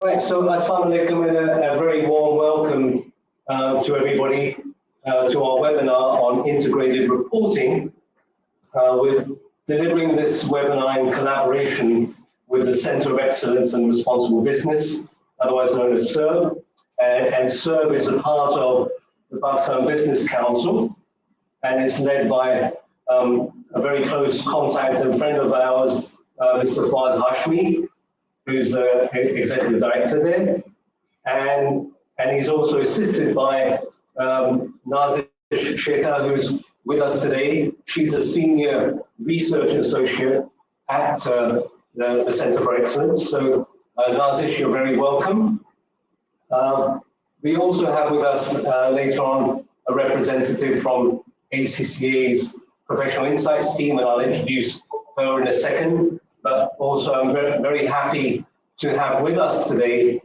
Right, so assalamu alaikum and a very warm welcome to everybody to our webinar on integrated reporting. We're delivering this webinar in collaboration with the Centre of Excellence and Responsible Business, otherwise known as SERB, and SERB is a part of the Pakistan Business Council, and it's led by a very close contact and friend of ours, Mr. Fawad Hashmi, who's the executive director there, and he's also assisted by Nazish Shekhar, who's with us today. She's a senior research associate at the Centre for Excellence. So Nazish, you're very welcome. We also have with us later on a representative from ACCA's Professional Insights team, and I'll introduce her in a second. But also I'm very happy to have with us today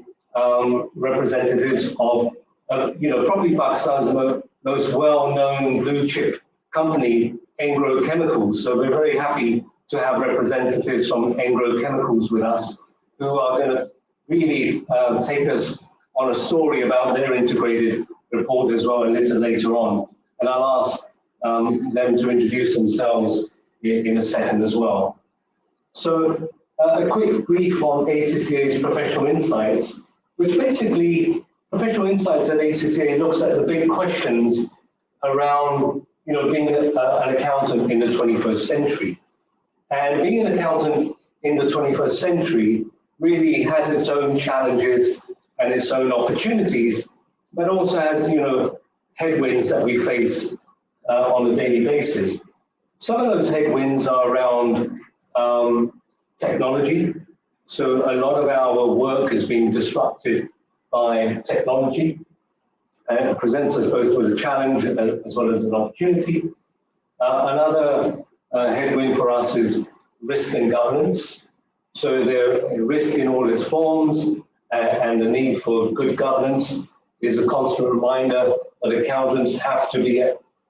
representatives of, probably Pakistan's most well-known blue chip company, Engro Chemicals. So we're very happy to have representatives from Engro Chemicals with us, who are going to really take us on a story about their integrated report as well a little later on. And I'll ask them to introduce themselves in a second as well. So a quick brief on ACCA's Professional Insights, which basically, Professional Insights at ACCA looks at the big questions around, being an accountant in the 21st century. And being an accountant in the 21st century really has its own challenges and its own opportunities, but also has, headwinds that we face on a daily basis. Some of those headwinds are around technology. So a lot of our work is being disrupted by technology, and it presents us both with a challenge as well as an opportunity. Another headwind for us is risk and governance. So there risk in all its forms, and the need for good governance is a constant reminder that accountants have to be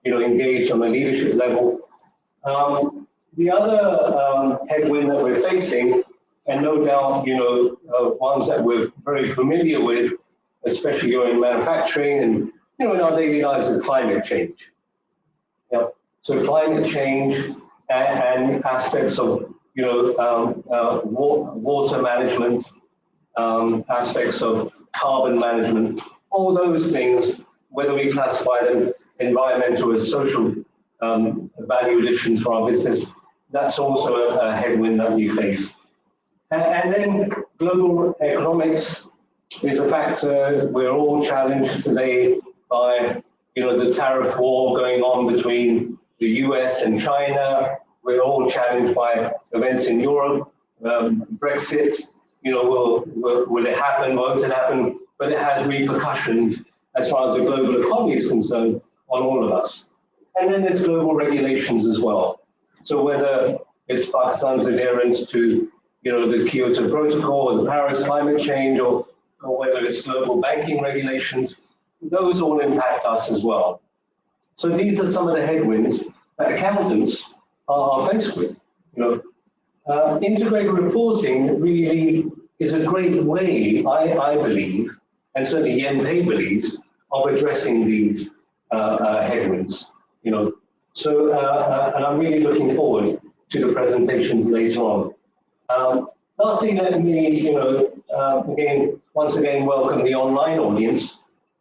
engaged on a leadership level. The other headwind that we're facing, and no doubt, ones that we're very familiar with, especially in manufacturing and in our daily lives, is climate change. So climate change and aspects of water management, aspects of carbon management, all those things, whether we classify them environmental or social value additions for our business, that's also a headwind that we face. And then global economics is a factor. We're all challenged today by the tariff war going on between the US and China. We're all challenged by events in Europe, Brexit. Will it happen? Won't it happen? But it has repercussions as far as the global economy is concerned on all of us. And then there's global regulations as well. So whether it's Pakistan's adherence to the Kyoto Protocol or the Paris climate change, or whether it's global banking regulations, those all impact us as well. So these are some of the headwinds that accountants are faced with. Integrated reporting really is a great way, I believe, and certainly YMPE believes, of addressing these headwinds. So and I'm really looking forward to the presentations later on. Lastly, let me, once again welcome the online audience,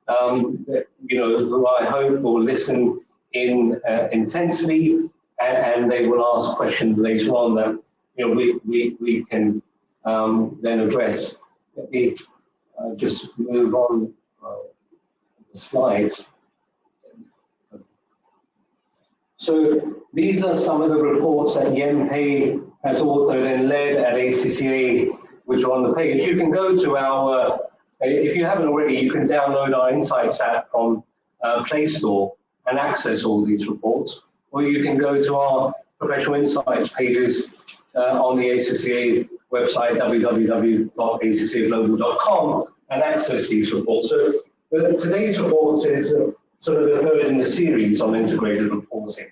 who I hope will listen in intensely, and they will ask questions later on that we can then address. Let me just move on the slides. So these are some of the reports that YMPE has authored and led at ACCA, which are on the page. You can go to our, if you haven't already, you can download our Insights app from Play Store and access all these reports. Or you can go to our Professional Insights pages on the ACCA website, www.accaglobal.com, and access these reports. So today's reports is sort of the third in the series on integrated reporting.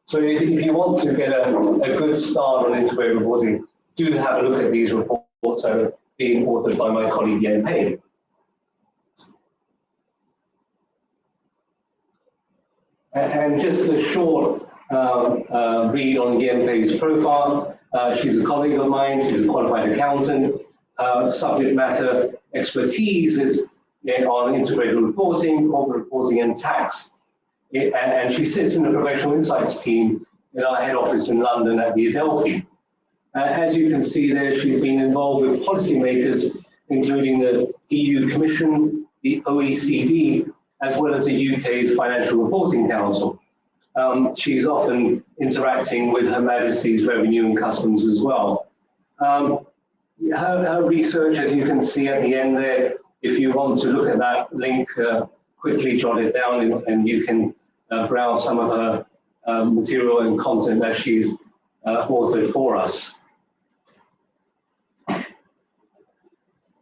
So if you want to get a good start on integrated reporting, do have a look at these reports. So being authored by my colleague Yen Pei. And just a short read on Yen Pei's profile. She's a colleague of mine, she's a qualified accountant. Subject matter expertise is on integrated reporting, corporate reporting and tax. And she sits in the professional insights team in our head office in London at the Adelphi. As you can see there, she's been involved with policymakers, including the EU Commission, the OECD, as well as the UK's Financial Reporting Council. She's often interacting with Her Majesty's Revenue and Customs as well. Her research, as you can see at the end there, if you want to look at that link, quickly jot it down and you can browse some of her material and content that she's authored for us.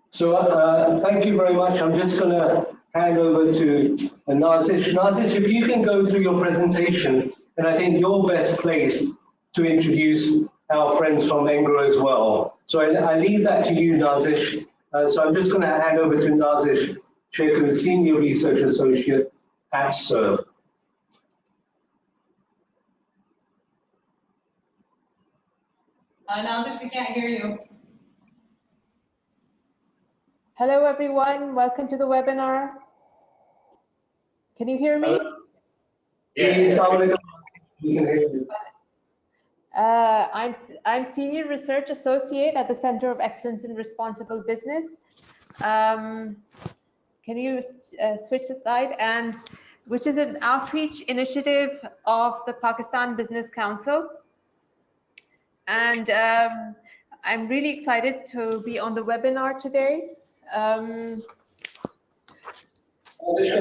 So thank you very much. I'm just going to hand over to Nazish. Nazish, if you can go through your presentation, and I think you're best placed to introduce our friends from ENGRA as well. So I leave that to you, Nazish. So I'm just going to hand over to Nazish Sheikh, Senior Research Associate at SERB. Nazish, we can't hear you. Hello, everyone. Welcome to the webinar. Can you hear me? Yes. We can hear you. I'm Senior Research Associate at the Center of Excellence in Responsible Business. Can you switch the slide? And which is an outreach initiative of the Pakistan Business Council. And I'm really excited to be on the webinar today. Can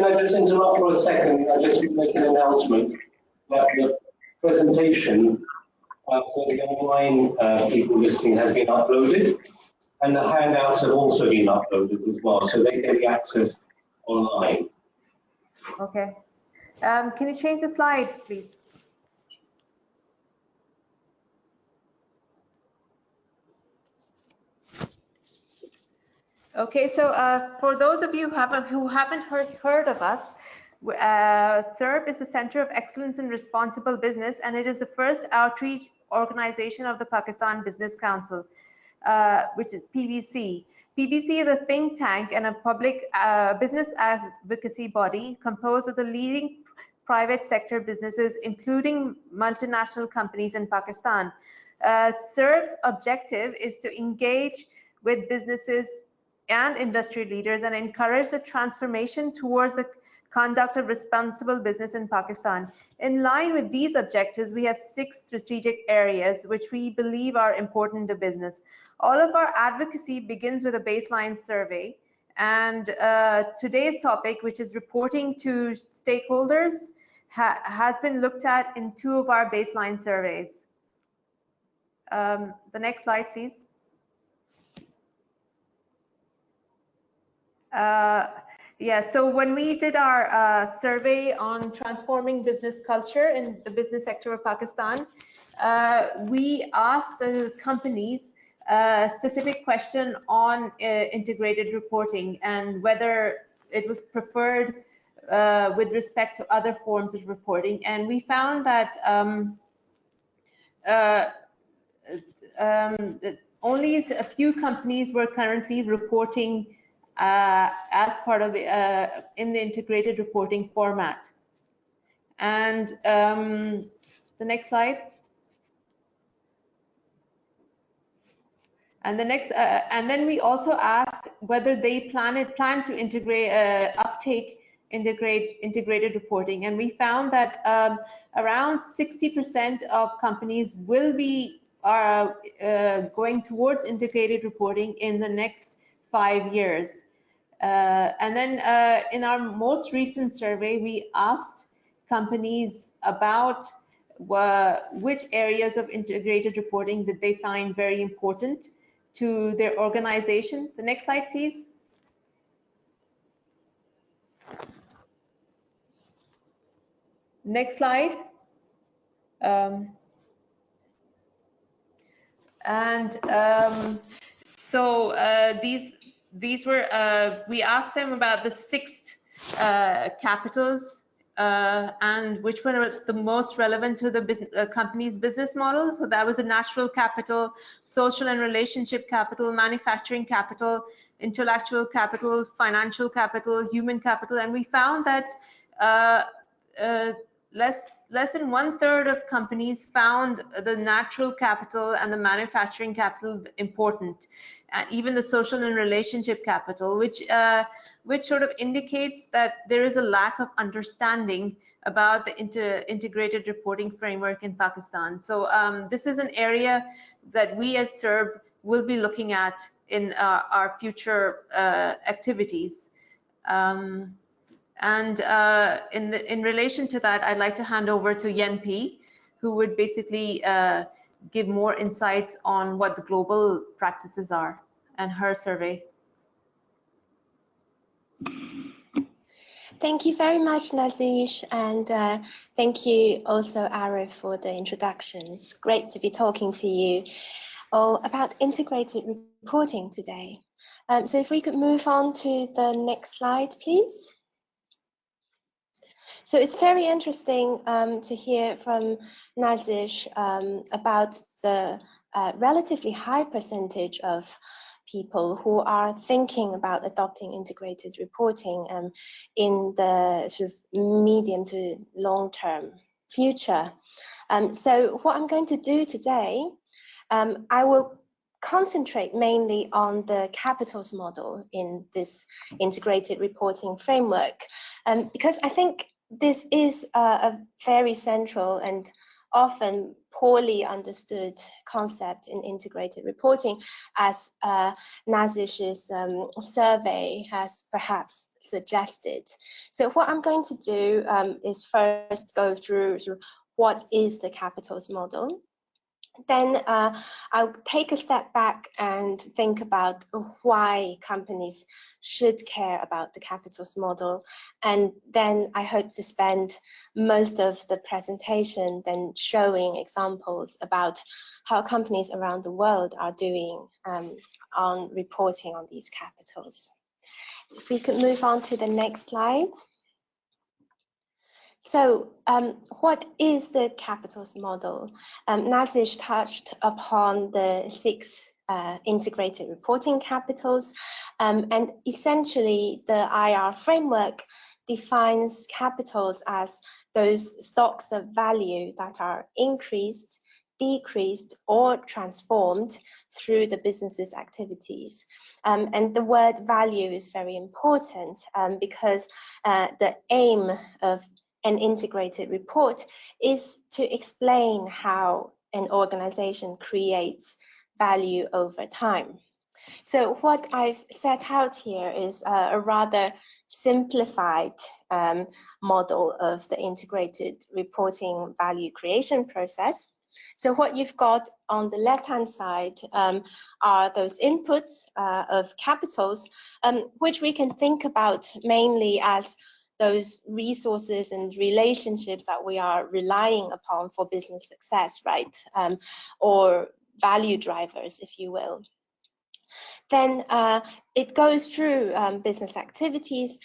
I just interrupt for a second? I just make an announcement that the presentation for the online people listening has been uploaded, and the handouts have also been uploaded as well, so they can be accessed online. Okay. Can you change the slide, please? Okay, so for those of you who haven't heard of us, SERB is the Center of Excellence in Responsible Business, and it is the first outreach organization of the Pakistan Business Council, which is PBC. PBC is a think tank and a public business advocacy body composed of the leading private sector businesses, including multinational companies in Pakistan. SERB's objective is to engage with businesses and industry leaders and encourage the transformation towards the conduct of responsible business in Pakistan. In line with these objectives, we have 6 strategic areas which we believe are important to business. All of our advocacy begins with a baseline survey, and today's topic, which is reporting to stakeholders, has been looked at in 2 of our baseline surveys. The next slide, please. Yeah, so when we did our survey on transforming business culture in the business sector of Pakistan, we asked the companies a specific question on integrated reporting and whether it was preferred with respect to other forms of reporting. And we found that only a few companies were currently reporting as part of the in the integrated reporting format. And the next slide. And the next, and then we also asked whether they plan to integrate integrated reporting, and we found that around 60% of companies will be going towards integrated reporting in the next 5 years. And then in our most recent survey, we asked companies about which areas of integrated reporting that they find very important to their organization. The next slide, please. Next slide. So these were we asked them about the 6 capitals and which one was the most relevant to the company's business model. So that was a natural capital, social and relationship capital, manufacturing capital, intellectual capital, financial capital, human capital, and we found that less than 1/3 of companies found the natural capital and the manufacturing capital important, and even the social and relationship capital, which sort of indicates that there is a lack of understanding about the integrated reporting framework in Pakistan. So this is an area that we as SERB will be looking at in our future activities. In relation to that, I'd like to hand over to Yen P, who would basically give more insights on what the global practices are and her survey. Thank you very much, Nazish, and thank you also, Arif, for the introduction. It's great to be talking to you all about integrated reporting today. So if we could move on to the next slide, please. So it's very interesting to hear from Nazish about the relatively high percentage of people who are thinking about adopting integrated reporting in the sort of medium to long-term future. So what I'm going to do today, I will concentrate mainly on the capitals model in this integrated reporting framework, because I think this is a very central and often poorly understood concept in integrated reporting, as Nazish's survey has perhaps suggested. So what I'm going to do is first go through what is the capitals model. Then I'll take a step back and think about why companies should care about the capitals model. And then I hope to spend most of the presentation then showing examples about how companies around the world are doing on reporting on these capitals. If we could move on to the next slide. So what is the capitals model? Nazish touched upon the 6 integrated reporting capitals, and essentially the IR framework defines capitals as those stocks of value that are increased, decreased, or transformed through the business's activities. And the word value is very important because the aim of an integrated report is to explain how an organization creates value over time. So what I've set out here is a rather simplified model of the integrated reporting value creation process. So what you've got on the left-hand side are those inputs of capitals, which we can think about mainly as those resources and relationships that we are relying upon for business success, right? Or value drivers, if you will. Then it goes through business activities.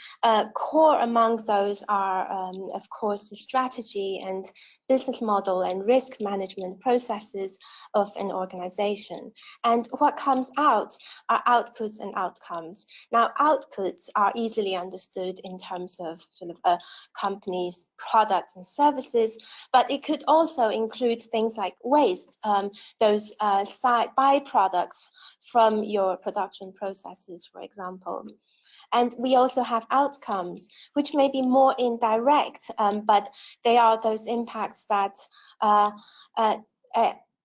Core among those are, of course, the strategy and business model and risk management processes of an organization. And what comes out are outputs and outcomes. Now, outputs are easily understood in terms of sort of a company's products and services, but it could also include things like waste, those side byproducts from your production processes, for example. And we also have outcomes, which may be more indirect, but they are those impacts that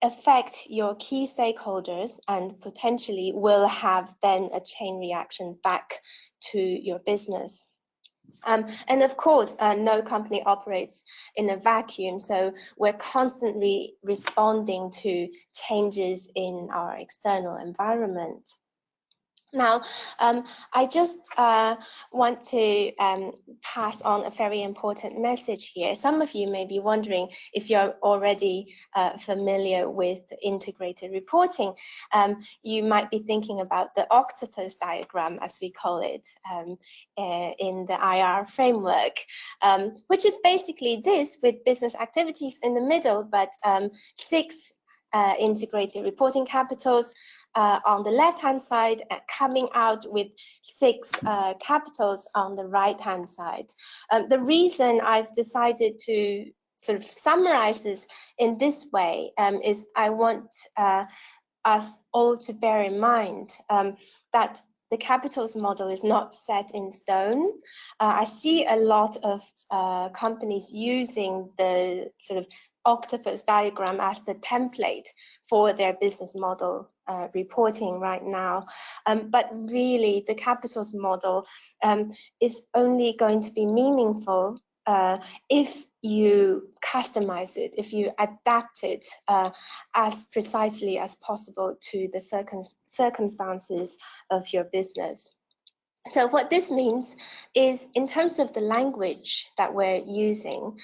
affect your key stakeholders and potentially will have then a chain reaction back to your business. And of course, no company operates in a vacuum, so we're constantly responding to changes in our external environment. Now, I just want to pass on a very important message here. Some of you may be wondering if you're already familiar with integrated reporting. You might be thinking about the octopus diagram, as we call it, in the IR framework, which is basically this, with business activities in the middle, but 6 integrated reporting capitals on the left-hand side, coming out with 6 capitals on the right-hand side. The reason I've decided to sort of summarize this in this way is I want us all to bear in mind that the capitals model is not set in stone. I see a lot of companies using the sort of octopus diagram as the template for their business model reporting right now. But really, the capitals model is only going to be meaningful if you customize it, if you adapt it as precisely as possible to the circumstances of your business. So what this means is, in terms of the language that we're using,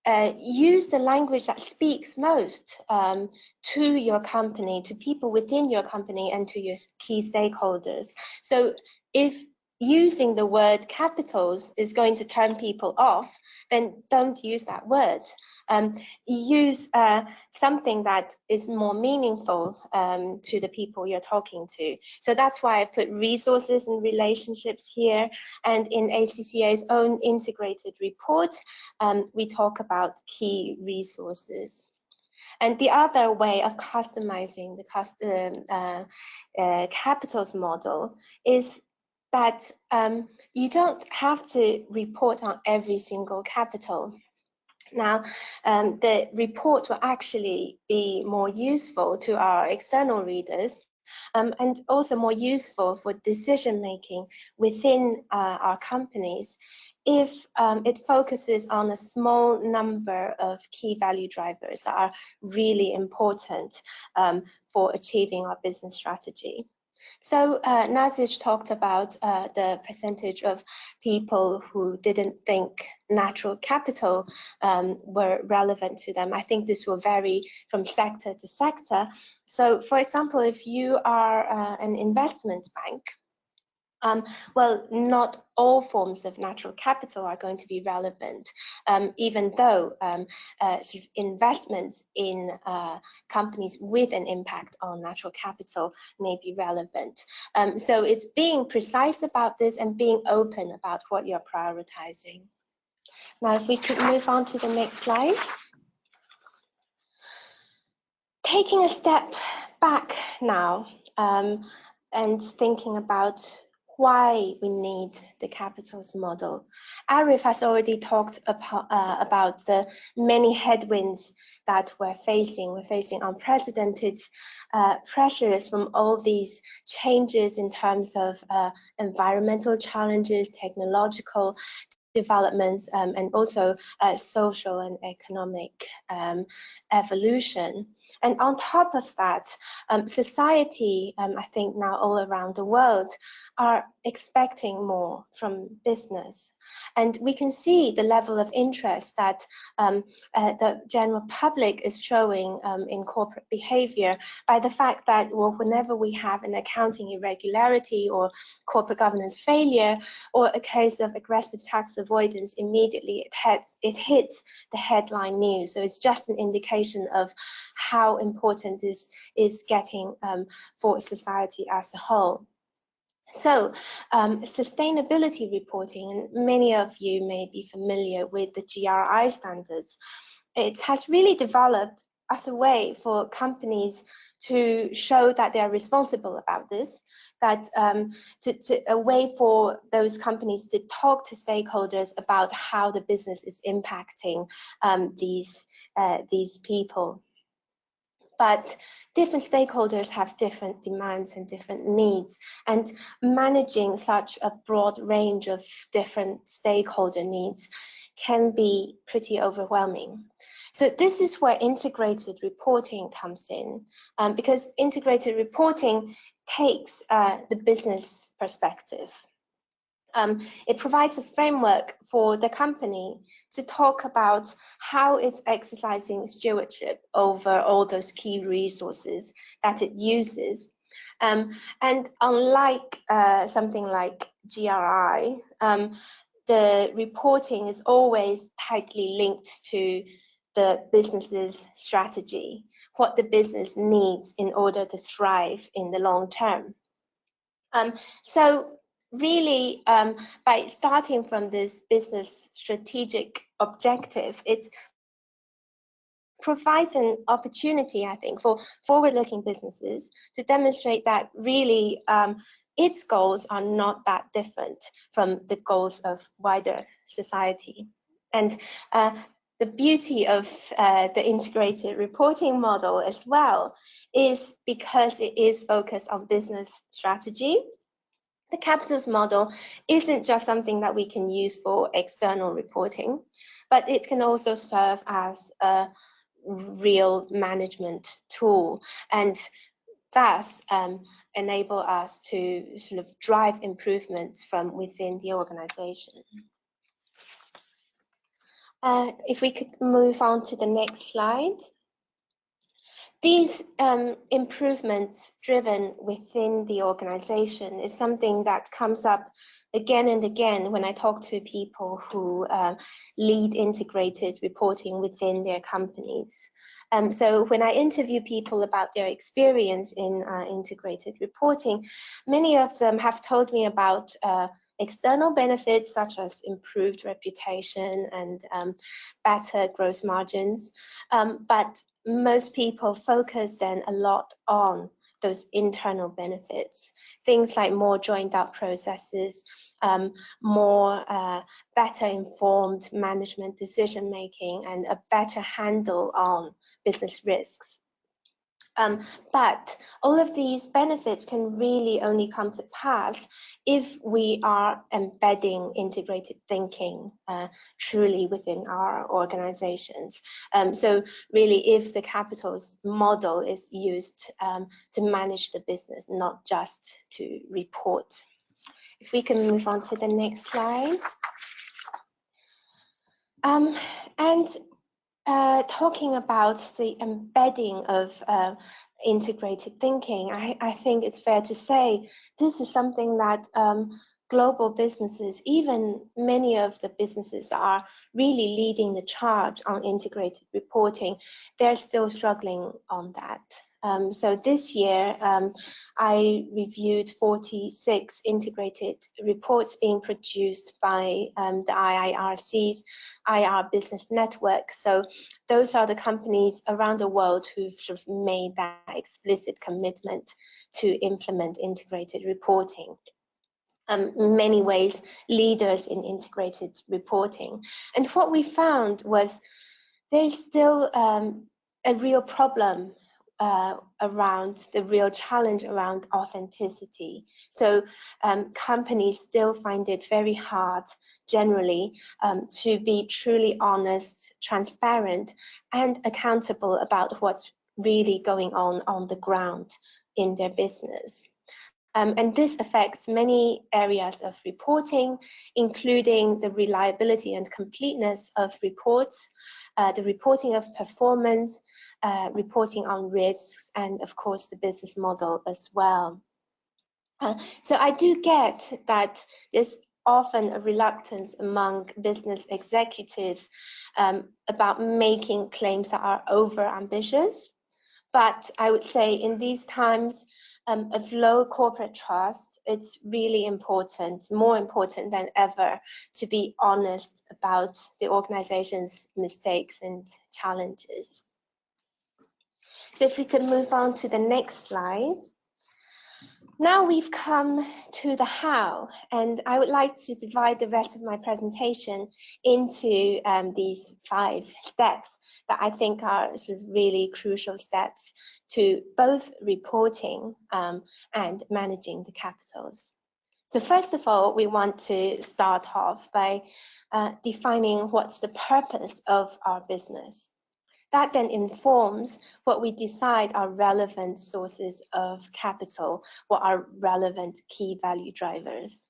use the language that speaks most to your company, to people within your company, and to your key stakeholders. So if using the word capitals is going to turn people off, then don't use that word. Use something that is more meaningful to the people you're talking to. So that's why I put resources and relationships here. And in ACCA's own integrated report, we talk about key resources. And the other way of customizing the capitals model is that you don't have to report on every single capital. Now, the report will actually be more useful to our external readers and also more useful for decision making within our companies if it focuses on a small number of key value drivers that are really important for achieving our business strategy. So Nazish talked about the percentage of people who didn't think natural capital were relevant to them. I think this will vary from sector to sector. So, for example, if you are an investment bank, well, not all forms of natural capital are going to be relevant, even though sort of investments in companies with an impact on natural capital may be relevant. So it's being precise about this and being open about what you're prioritizing. Now, if we could move on to the next slide. Taking a step back now and thinking about why we need the capitals model. Arif has already talked about the many headwinds that we're facing. We're facing unprecedented pressures from all these changes in terms of environmental challenges, technological developments, and also social and economic evolution. And on top of that, society, I think now all around the world, are expecting more from business. And we can see the level of interest that the general public is showing in corporate behavior by the fact that, well, whenever we have an accounting irregularity or corporate governance failure or a case of aggressive tax avoidance, immediately it hits the headline news. So it's just an indication of how important this is getting for society as a whole. So sustainability reporting, and many of you may be familiar with the GRI standards, it has really developed as a way for companies to show that they are responsible about this, that a way for those companies to talk to stakeholders about how the business is impacting these people. But different stakeholders have different demands and different needs, and managing such a broad range of different stakeholder needs can be pretty overwhelming. So this is where integrated reporting comes in, because integrated reporting takes the business perspective. It provides a framework for the company to talk about how it's exercising stewardship over all those key resources that it uses. And unlike something like GRI, the reporting is always tightly linked to the business's strategy, what the business needs in order to thrive in the long term. So really, by starting from this business strategic objective, it provides an opportunity, I think, for forward-looking businesses to demonstrate that really its goals are not that different from the goals of wider society. And the beauty of the integrated reporting model as well is because it is focused on business strategy. The capitals model isn't just something that we can use for external reporting, but it can also serve as a real management tool and thus enable us to sort of drive improvements from within the organization. If we could move on to the next slide. These improvements driven within the organization is something that comes up again and again when I talk to people who lead integrated reporting within their companies. So when I interview people about their experience in integrated reporting, many of them have told me about external benefits such as improved reputation and better gross margins, but most people focus then a lot on those internal benefits, things like more joined up processes, more better informed management decision making, and a better handle on business risks. But all of these benefits can really only come to pass if we are embedding integrated thinking truly within our organizations. So really, if the capitals model is used to manage the business, not just to report. If we can move on to the next slide. Talking about the embedding of integrated thinking, I think it's fair to say this is something that global businesses, even many of the businesses that are really leading the charge on integrated reporting, they're still struggling on that. So this year, I reviewed 46 integrated reports being produced by the IIRC's IR Business Network. So those are the companies around the world who've sort of made that explicit commitment to implement integrated reporting. In many ways, leaders in integrated reporting. And what we found was there's still a real problem around the real challenge around authenticity. So companies still find it very hard generally to be truly honest, transparent, and accountable about what's really going on the ground in their business. And this affects many areas of reporting, including the reliability and completeness of reports, the reporting of performance, reporting on risks, and of course the business model as well. So I do get that there's often a reluctance among business executives about making claims that are over ambitious. But I would say in these times of low corporate trust, it's really important, more important than ever, to be honest about the organization's mistakes and challenges. So if we could move on to the next slide. Now we've come to the how, and I would like to divide the rest of my presentation into these 5 steps that I think are sort of really crucial steps to both reporting and managing the capitals. So first of all, we want to start off by defining what's the purpose of our business. That then informs what we decide are relevant sources of capital, what are relevant key value drivers.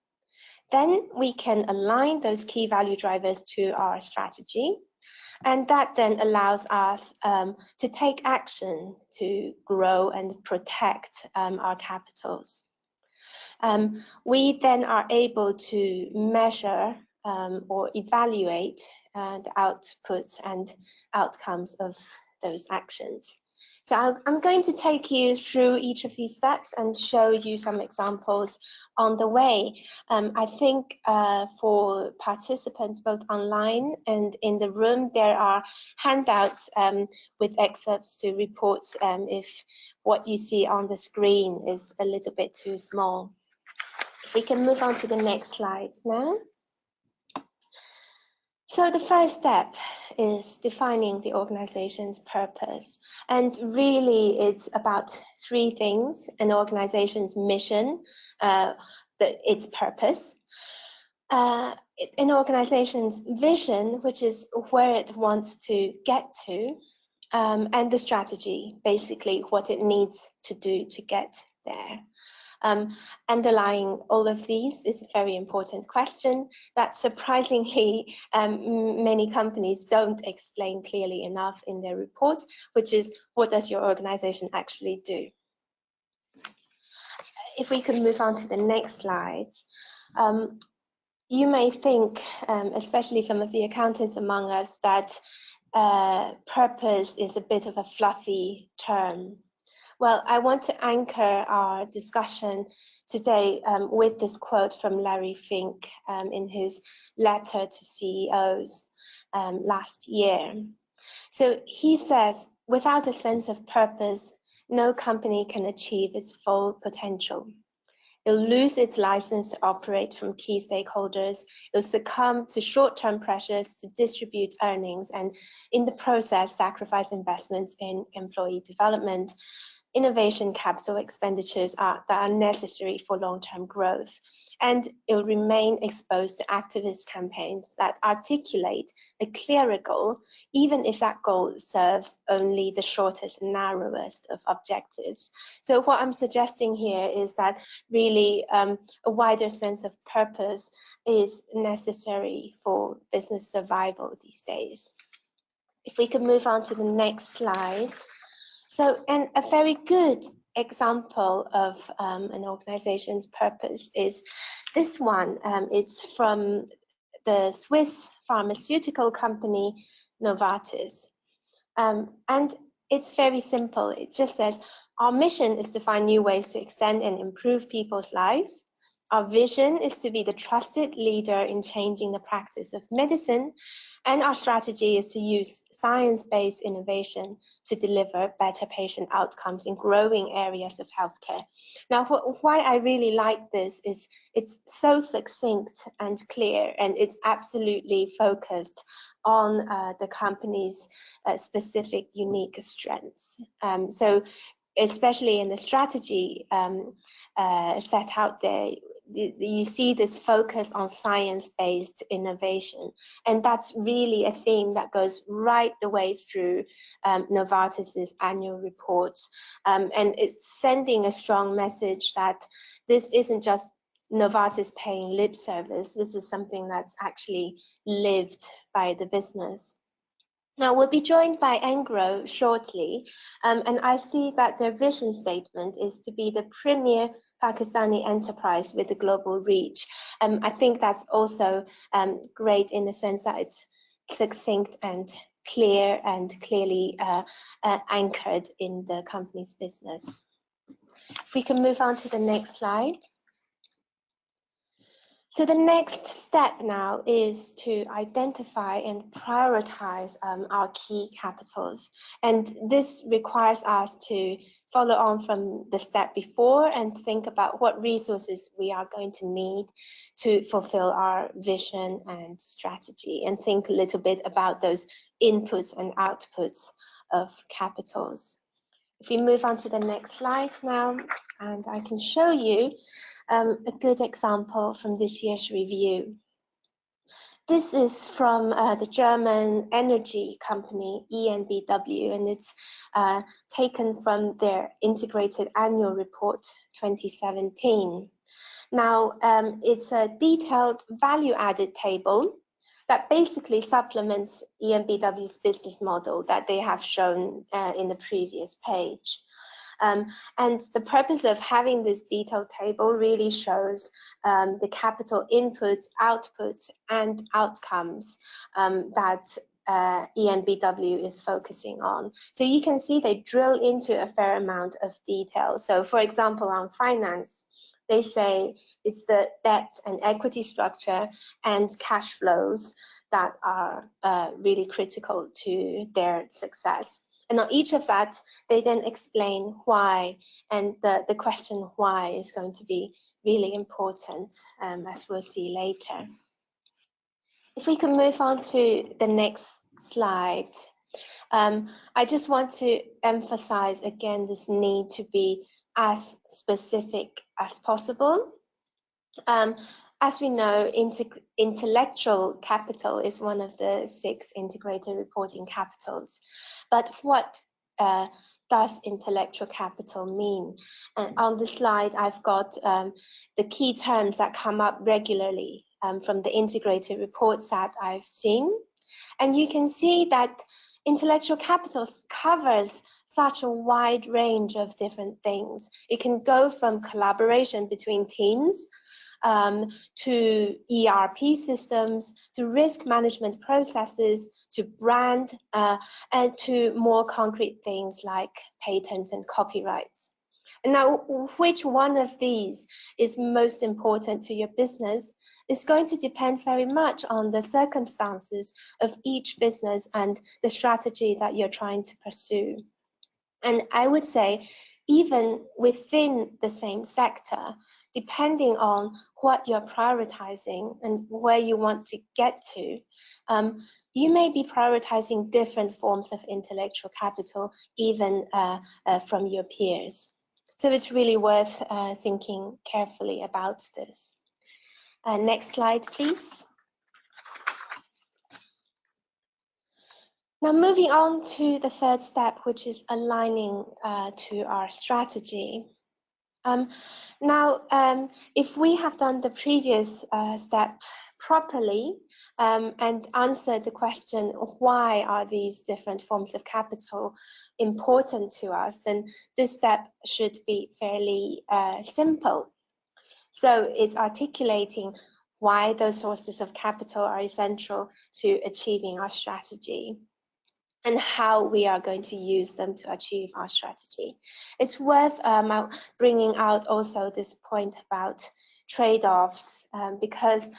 Then we can align those key value drivers to our strategy, and that then allows us to take action to grow and protect our capitals. We then are able to measure or evaluate the outputs and outcomes of those actions. So I'm going to take you through each of these steps and show you some examples on the way. I think for participants both online and in the room, there are handouts with excerpts to reports if what you see on the screen is a little bit too small. If we can move on to the next slide now. So the first step is defining the organization's purpose. And really it's about three things: an organization's mission, its purpose, an organization's vision, which is where it wants to get to, and the strategy, basically what it needs to do to get there. Underlying all of these is a very important question that surprisingly many companies don't explain clearly enough in their report, which is, what does your organization actually do? If we could move on to the next slide. You may think, especially some of the accountants among us, that purpose is a bit of a fluffy term. Well, I want to anchor our discussion today with this quote from Larry Fink in his letter to CEOs last year. So he says, without a sense of purpose, no company can achieve its full potential. It'll lose its license to operate from key stakeholders. It'll succumb to short-term pressures to distribute earnings, and in the process, sacrifice investments in employee development, innovation, capital expenditures that are necessary for long-term growth. And it'll remain exposed to activist campaigns that articulate a clearer goal, even if that goal serves only the shortest and narrowest of objectives. So what I'm suggesting here is that really a wider sense of purpose is necessary for business survival these days. If we could move on to the next slide. So, and a very good example of an organization's purpose is this one. It's from the Swiss pharmaceutical company Novartis. And it's very simple. It just says, our mission is to find new ways to extend and improve people's lives. Our vision is to be the trusted leader in changing the practice of medicine, and our strategy is to use science-based innovation to deliver better patient outcomes in growing areas of healthcare. Now, why I really like this is it's so succinct and clear, and it's absolutely focused on the company's specific unique strengths. So especially in the strategy set out there, you see this focus on science-based innovation, and that's really a theme that goes right the way through Novartis's annual report, and it's sending a strong message that this isn't just Novartis paying lip service. This is something that's actually lived by the business. Now, we'll be joined by Engro shortly, and I see that their vision statement is to be the premier Pakistani enterprise with a global reach. I think that's also great in the sense that it's succinct and clear and clearly anchored in the company's business. If we can move on to the next slide. So the next step now is to identify and prioritize our key capitals. And this requires us to follow on from the step before and think about what resources we are going to need to fulfill our vision and strategy, and think a little bit about those inputs and outputs of capitals. If we move on to the next slide now, and I can show you a good example from this year's review. This is from the German energy company EnBW, and it's taken from their Integrated Annual Report 2017. Now, it's a detailed value-added table that basically supplements EnBW's business model that they have shown in the previous page. And the purpose of having this detailed table really shows the capital inputs, outputs, and outcomes that EnBW is focusing on. So you can see they drill into a fair amount of detail. So for example, on finance, they say it's the debt and equity structure and cash flows that are really critical to their success. And on each of that, they then explain why, and the question why is going to be really important, as we'll see later. If we can move on to the next slide. I just want to emphasize again this need to be as specific as possible. As we know, intellectual capital is one of the 6 integrated reporting capitals. But what does intellectual capital mean? And on the slide, I've got the key terms that come up regularly from the integrated reports that I've seen. And you can see that intellectual capital covers such a wide range of different things. It can go from collaboration between teams, to ERP systems, to risk management processes, to brand, and to more concrete things like patents and copyrights. And now, which one of these is most important to your business is going to depend very much on the circumstances of each business and the strategy that you're trying to pursue. And I would say, even within the same sector, depending on what you're prioritizing and where you want to get to, you may be prioritizing different forms of intellectual capital, even from your peers. So it's really worth thinking carefully about this. Next slide, please. Now, moving on to the third step, which is aligning to our strategy. If we have done the previous step properly and answered the question, why are these different forms of capital important to us, then this step should be fairly simple. So it's articulating why those sources of capital are essential to achieving our strategy, and how we are going to use them to achieve our strategy. It's worth bringing out also this point about trade-offs, because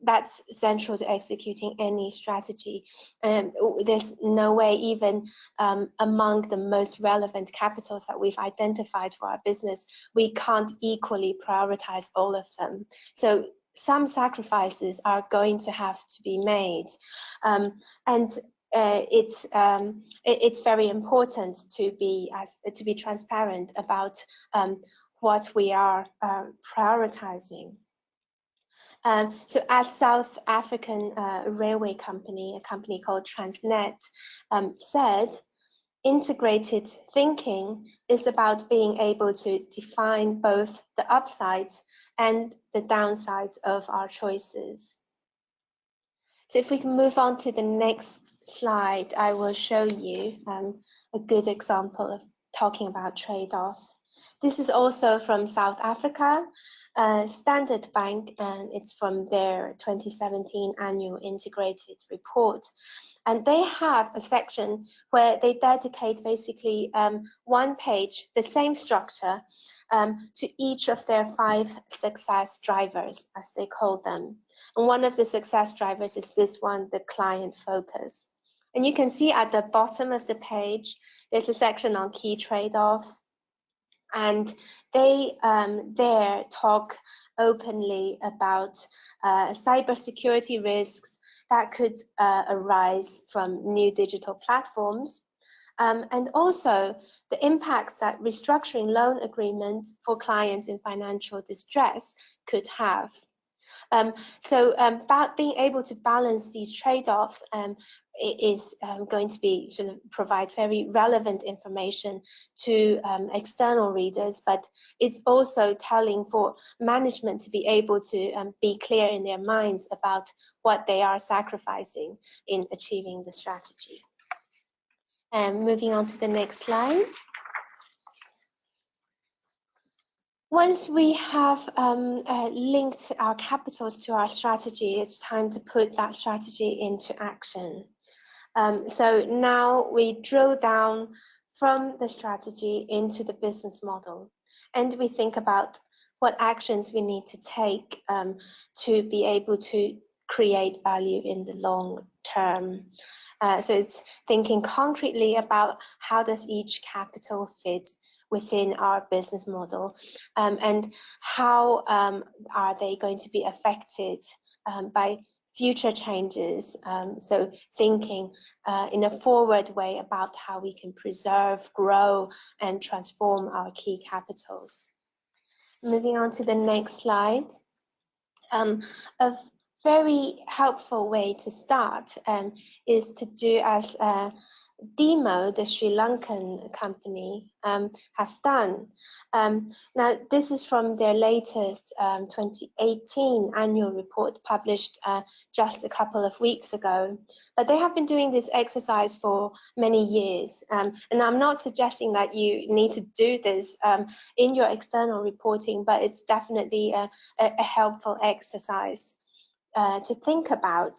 that's central to executing any strategy. There's no way, even among the most relevant capitals that we've identified for our business, we can't equally prioritize all of them. So some sacrifices are going to have to be made. It's very important to be transparent about what we are prioritizing. So as South African railway company, a company called Transnet, said, integrated thinking is about being able to define both the upsides and the downsides of our choices. So if we can move on to the next slide, I will show you a good example of talking about trade-offs. This is also from South Africa, Standard Bank, and it's from their 2017 annual integrated report. And they have a section where they dedicate basically one page, the same structure, to each of their 5 success drivers, as they call them. And one of the success drivers is this one, the client focus. And you can see at the bottom of the page, there's a section on key trade-offs. And they there talk openly about cybersecurity risks that could arise from new digital platforms. And also the impacts that restructuring loan agreements for clients in financial distress could have. Being able to balance these trade-offs is going to be sort of provide very relevant information to external readers, but it's also telling for management to be able to be clear in their minds about what they are sacrificing in achieving the strategy. Moving on to the next slide. Once we have linked our capitals to our strategy, it's time to put that strategy into action. So now we drill down from the strategy into the business model, and we think about what actions we need to take to be able to create value in the long term. So it's thinking concretely about how does each capital fit within our business model, and how are they going to be affected by future changes. So thinking in a forward way about how we can preserve, grow, and transform our key capitals. Moving on to the next slide. A very helpful way to start is to do as Demo, the Sri Lankan company, has done. Now, this is from their latest 2018 annual report published just a couple of weeks ago. But they have been doing this exercise for many years. And I'm not suggesting that you need to do this in your external reporting, but it's definitely a helpful exercise to think about.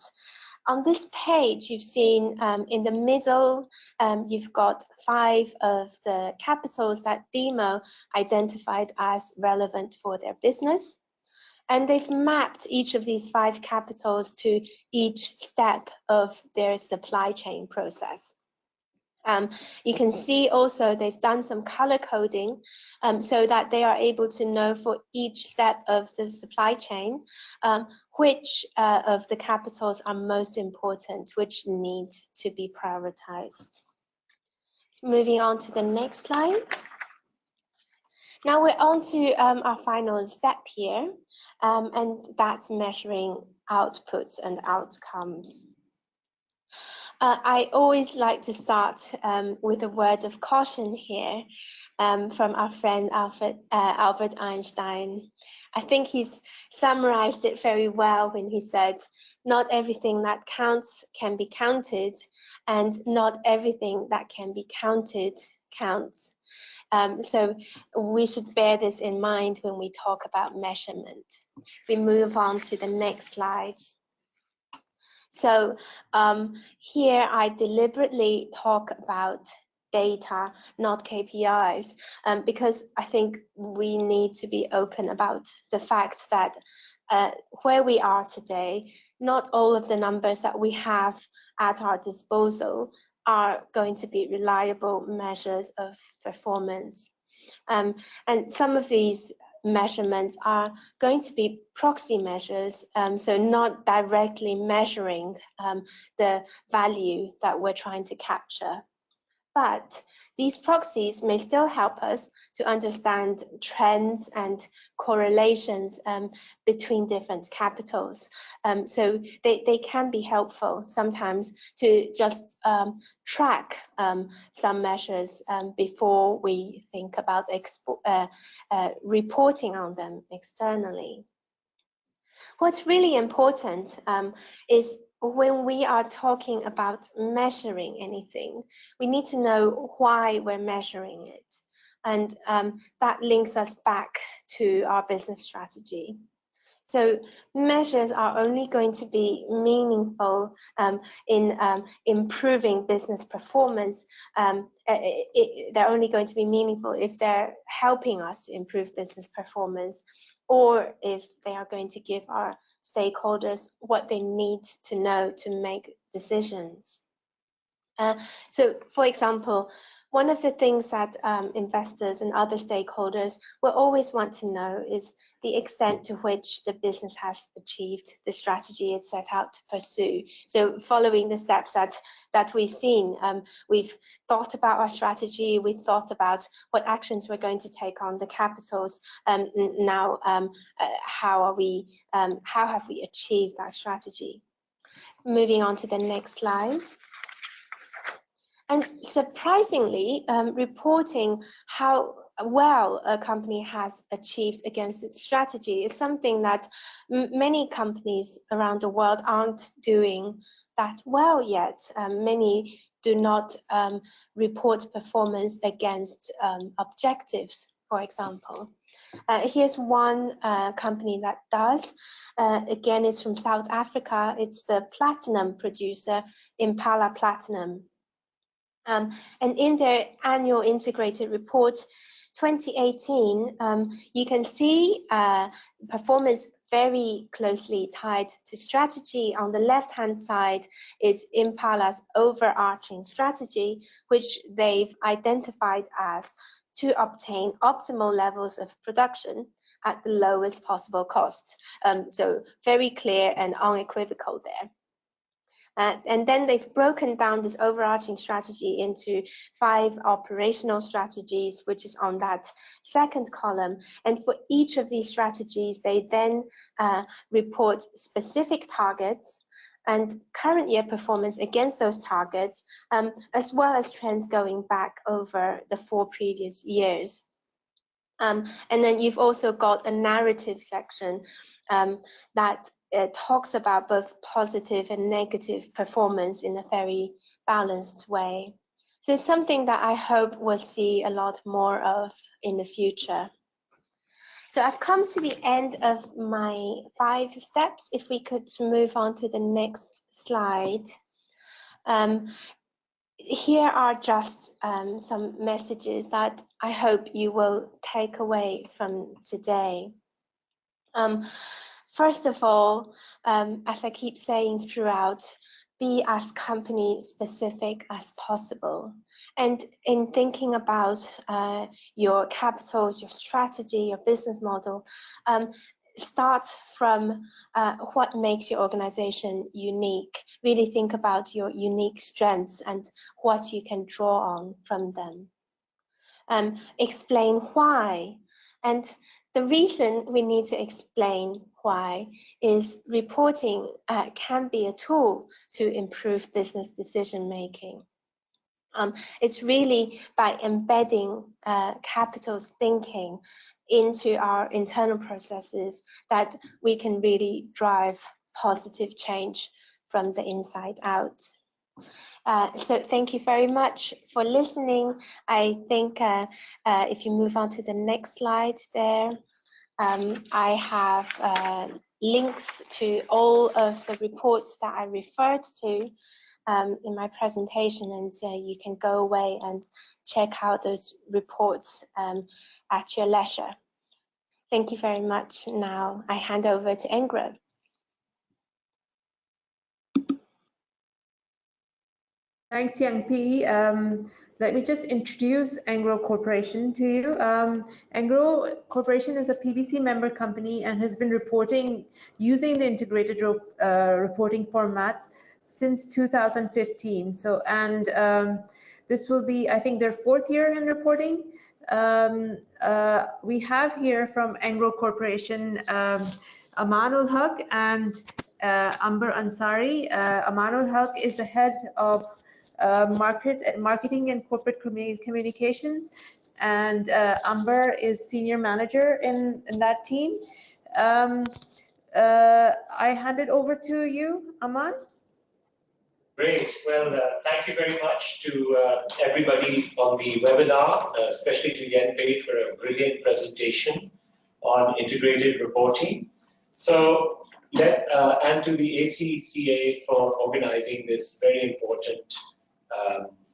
On this page, you've seen in the middle, you've got 5 of the capitals that Demo identified as relevant for their business. And they've mapped each of these 5 capitals to each step of their supply chain process. You can see also they've done some color coding so that they are able to know for each step of the supply chain which of the capitals are most important, which need to be prioritized. Moving on to the next slide. Now we're on to our final step here, and that's measuring outputs and outcomes. I always like to start with a word of caution here from our friend Albert Einstein. I think he's summarized it very well when he said, not everything that counts can be counted, and not everything that can be counted counts. So we should bear this in mind when we talk about measurement. If we move on to the next slide. So here I deliberately talk about data, not KPIs, because I think we need to be open about the fact that where we are today, not all of the numbers that we have at our disposal are going to be reliable measures of performance. And some of these measurements are going to be proxy measures, so not directly measuring the value that we're trying to capture. But these proxies may still help us to understand trends and correlations between different capitals. So they can be helpful sometimes to just track some measures before we think about reporting on them externally. What's really important is when we are talking about measuring anything, we need to know why we're measuring it. And that links us back to our business strategy. So measures are only going to be meaningful in improving business performance. They're only going to be meaningful if they're helping us to improve business performance, or if they are going to give our stakeholders what they need to know to make decisions. So, for example, One of the things that investors and other stakeholders will always want to know is the extent to which the business has achieved the strategy it set out to pursue. So following the steps that we've seen, we've thought about our strategy, we've thought about what actions we're going to take on the capitals. Now, how have we achieved that strategy? Moving on to the next slide. And surprisingly, reporting how well a company has achieved against its strategy is something that many companies around the world aren't doing that well yet. Many do not report performance against objectives, for example. Here's one company that does. Again, it's from South Africa. It's the platinum producer, Impala Platinum. And in their annual integrated report 2018, you can see performance very closely tied to strategy. On the left-hand side, it's Impala's overarching strategy, which they've identified as to obtain optimal levels of production at the lowest possible cost. So very clear and unequivocal there. And then they've broken down this overarching strategy into 5 operational strategies, which is on that second column. And for each of these strategies, they then report specific targets and current year performance against those targets, as well as trends going back over the 4 previous years. And then you've also got a narrative section that talks about both positive and negative performance in a very balanced way. So it's something that I hope we'll see a lot more of in the future. So I've come to the end of my 5 steps. If we could move on to the next slide. Here are just some messages that I hope you will take away from today. First of all, as I keep saying throughout, be as company specific as possible. And in thinking about your capitals, your strategy, your business model, start from what makes your organization unique. Really think about your unique strengths and what you can draw on from them. Explain why. And the reason we need to explain why is reporting can be a tool to improve business decision making. It's really by embedding capital's thinking into our internal processes that we can really drive positive change from the inside out. So thank you very much for listening. I think if you move on to the next slide there, I have links to all of the reports that I referred to in my presentation, and you can go away and check out those reports at your leisure. Thank you very much. Now I hand over to Engro. Thanks, Yang Pi. Let me just introduce Engro Corporation to you. Engro Corporation is a PBC member company and has been reporting using the integrated reporting format since 2015. So, and this will be, I think, their 4th year in reporting. We have here from Engro Corporation Amanul Haq and Amber Ansari. Amanul Haq is the head of marketing and corporate communication, and Amber is senior manager in that team. I hand it over to you, Aman. Great. Well, thank you very much to everybody on the webinar, especially to Yan Pei for a brilliant presentation on integrated reporting. So, and to the ACCA for organizing this very important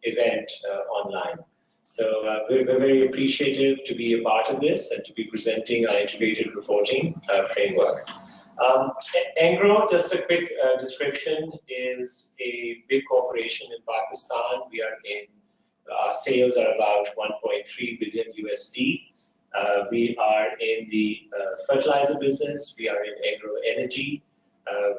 event online. So we're very appreciative to be a part of this and to be presenting our integrated reporting framework. Engro, just a quick description, is a big corporation in Pakistan. We are in Our sales are about 1.3 billion USD. We are in the fertilizer business. We are in agro energy.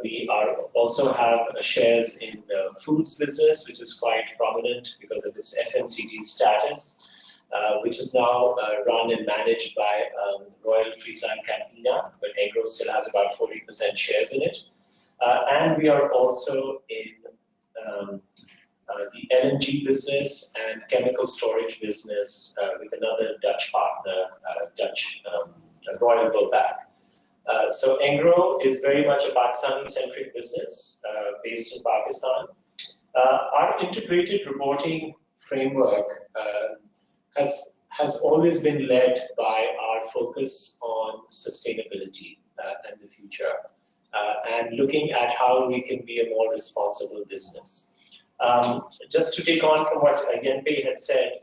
We also have shares in the foods business, which is quite prominent because of its FMCG status, which is now run and managed by Royal Friesland Campina, but agro still has about 40% shares in it. And we are also in the LNG business and chemical storage business with another Dutch partner, Royal Vopak. So Engro is very much a Pakistani-centric business based in Pakistan. Our integrated reporting framework has always been led by our focus on sustainability and the future, and looking at how we can be a more responsible business. Just to take on from what Yenpei had said,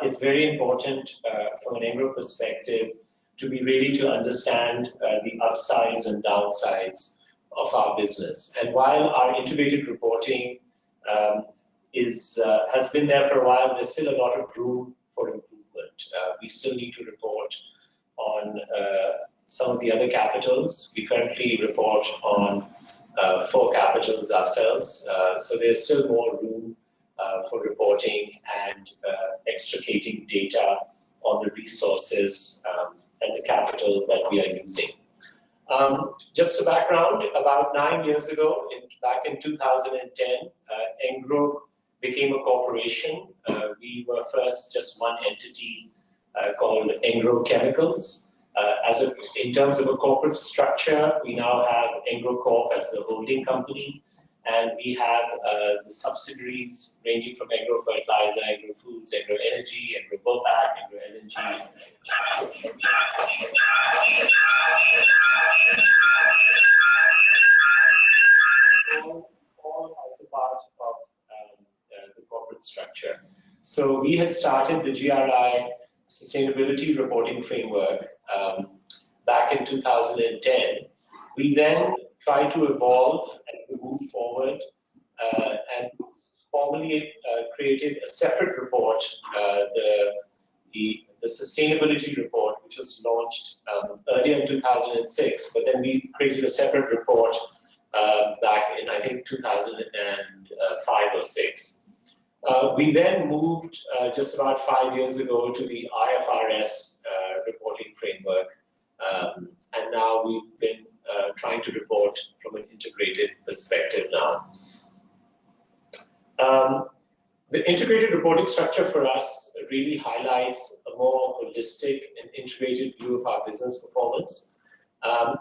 it's very important from an Engro perspective to be ready to understand the upsides and downsides of our business. And while our integrated reporting has been there for a while, there's still a lot of room for improvement. We still need to report on some of the other capitals. We currently report on 4 capitals ourselves, so there's still more room for reporting and extricating data on the resources and the capital that we are using. Just a background, about 9 years ago, back in 2010, Engro became a corporation. We were first just one entity called Engro Chemicals. In terms of a corporate structure, we now have Engro Corp as the holding company, and we have the subsidiaries ranging from Engro Fertilizer, Engro Foods, Engro Energy, Engro Vopak, Engro LNG. All as a part of the corporate structure. So we had started the GRI Sustainability Reporting Framework back in 2010. We then tried to evolve and move forward and formally created a separate report, the sustainability report, which was launched earlier in 2006, but then we created a separate report back in, I think, 2005 or 6. We then moved just about 5 years ago to the IFRS reporting framework, and now we've been trying to report from an integrated perspective now. The integrated reporting structure for us really highlights a more holistic and integrated view of our business performance.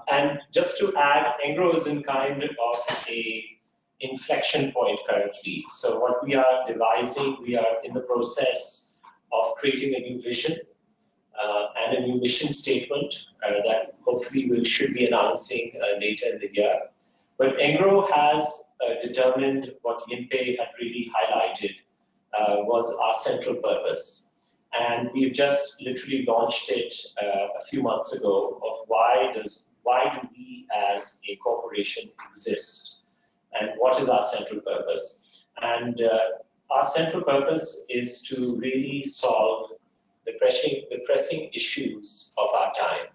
And just to add, Engro is in kind of a inflection point currently. So what we are devising, we are in the process of creating a new vision and a new mission statement that hopefully we should be announcing later in the year. But Engro has determined what Yenpei had really highlighted was our central purpose. And we've just literally launched it a few months ago of why do we as a corporation exist and what is our central purpose. And our central purpose is to really solve the pressing issues of our time.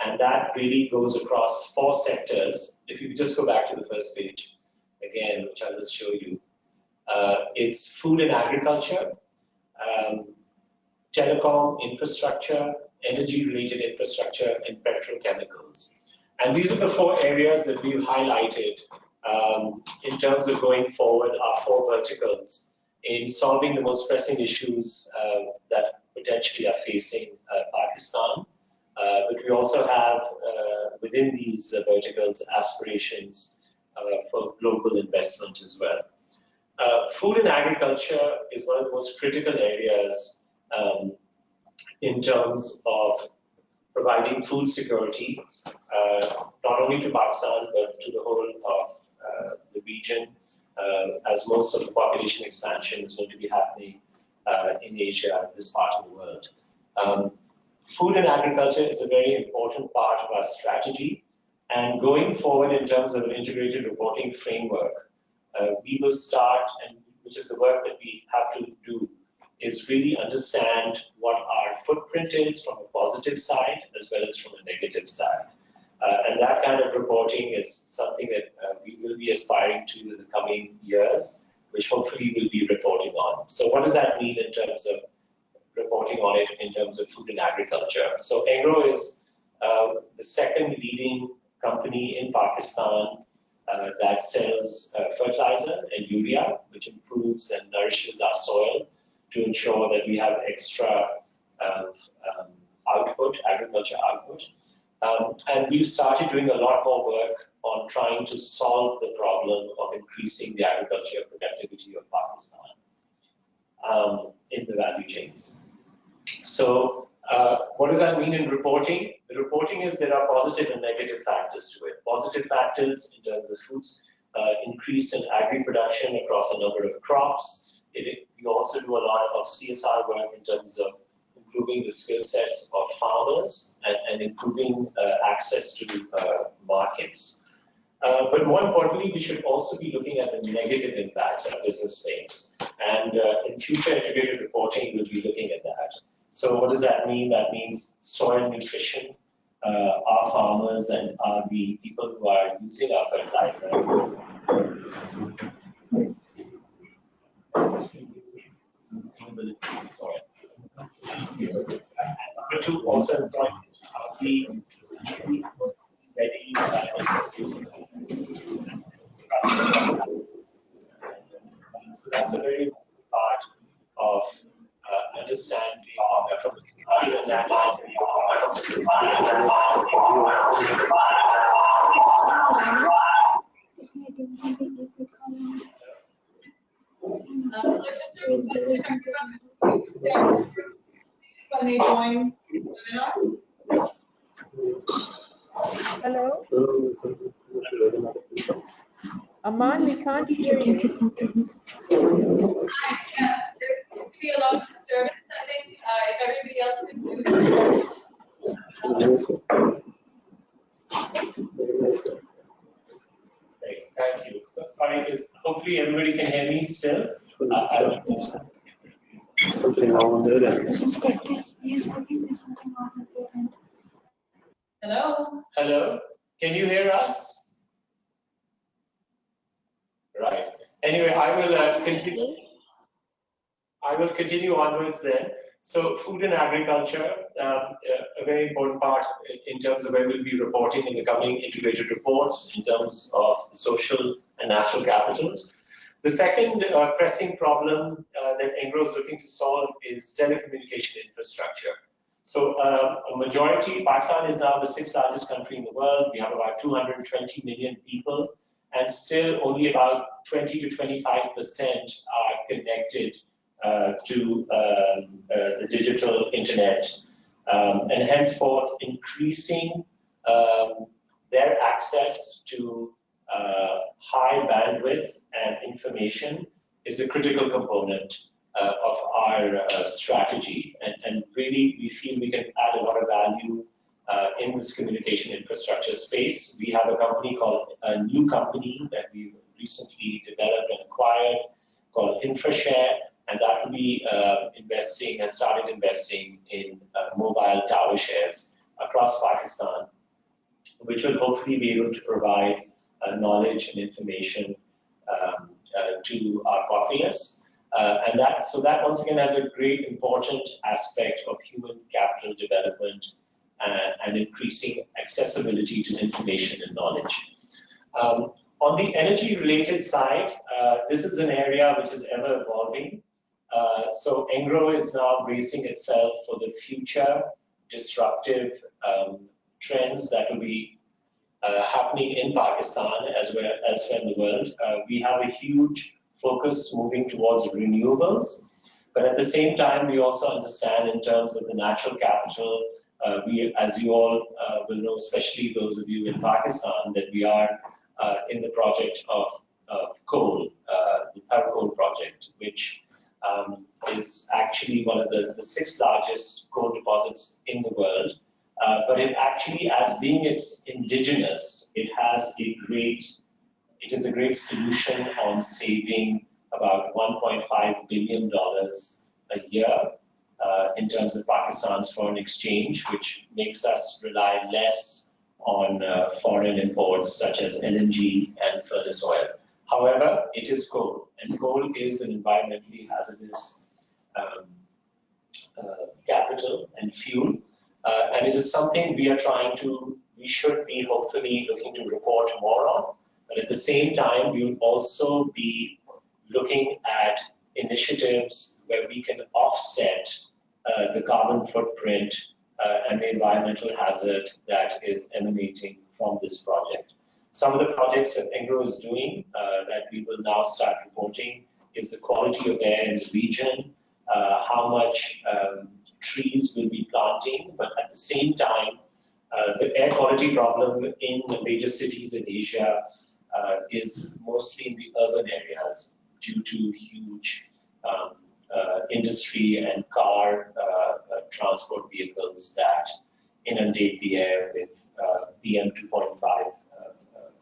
And that really goes across 4 sectors. If you just go back to the first page again, which I'll just show you. It's food and agriculture, telecom infrastructure, energy-related infrastructure, and petrochemicals. And these are the 4 areas that we've highlighted in terms of going forward, our 4 verticals in solving the most pressing issues that potentially are facing Pakistan. But we also have within these verticals aspirations for global investment as well. Food and agriculture is one of the most critical areas in terms of providing food security, not only to Pakistan, but to the whole of the region, as most of the population expansion is going to be happening in Asia, this part of the world. Food and agriculture is a very important part of our strategy. And going forward in terms of an integrated reporting framework, we will start and which is the work that we have to do, is really understand what our footprint is from a positive side as well as from a negative side. And that kind of reporting is something that we will be aspiring to in the coming years, which hopefully we'll be reporting on. So what does that mean in terms of reporting on it in terms of food and agriculture? So Engro is the second leading company in Pakistan that sells fertilizer and urea, which improves and nourishes our soil to ensure that we have extra output, agriculture output. And we've started doing a lot more work on trying to solve the problem of increasing the agriculture productivity of Pakistan in the value chains. So what does that mean in reporting? The reporting is there are positive and negative factors to it. Positive factors in terms of foods, increase in agri production across a number of crops. We also do a lot of CSR work in terms of improving the skill sets of farmers and improving access to markets. But more importantly, we should also be looking at the negative impacts our business makes. And in future integrated reporting, we'll be looking at that. So what does that mean? That means soil nutrition. Our farmers and the people who are using our fertilizer. This is the capability of the soil. Number two, also employment. Be ready. So that's a very important part of understanding from the when they join the webinar. Hello? Aman, we can't hear you. Yeah, there's going to be a lot of disturbance. I think if everybody else can Great, thank you. So sorry, hopefully everybody can hear me still. Something wrong with it. Hello? Hello, can you hear us? Right. Anyway, I will continue onwards then. So food and agriculture, a very important part in terms of where we'll be reporting in the coming integrated reports in terms of social and natural capitals. The second pressing problem that Engro is looking to solve is telecommunication infrastructure. So a majority, Pakistan is now the 6th largest country in the world. We have about 220 million people, and still only about 20 to 25% are connected to the digital internet, and henceforth increasing their access to high bandwidth and information is a critical component of our strategy, and really we feel we can add a lot of value in this communication infrastructure space. We have a company called a new company that we recently developed and acquired called InfraShare, and that will be has started investing in mobile tower shares across Pakistan, which will hopefully be able to provide knowledge and information to our populace. And that once again has a great important aspect of human capital development and increasing accessibility to information and knowledge. On the energy related side, this is an area which is ever evolving. So Engro is now bracing itself for the future disruptive trends that will be happening in Pakistan as well as in the world. We have a huge focus moving towards renewables, but at the same time, we also understand in terms of the natural capital, as you all will know, especially those of you in Pakistan, that we are in the project of coal, the Thar Coal project, which is actually one of the 6th largest coal deposits in the world. But it actually, as being it's indigenous, it is a great solution on saving about $1.5 billion a year in terms of Pakistan's foreign exchange, which makes us rely less on foreign imports such as LNG and furnace oil. However, it is coal, and coal is an environmentally hazardous capital and fuel, and it is something we should be hopefully looking to report more on. But at the same time, we will also be looking at initiatives where we can offset the carbon footprint and the environmental hazard that is emanating from this project. Some of the projects that Engro is doing that we will now start reporting is the quality of air in the region, how much trees we'll be planting, but at the same time, the air quality problem in the major cities in Asia is mostly in the urban areas due to huge industry and car transport vehicles that inundate the air with PM 2.5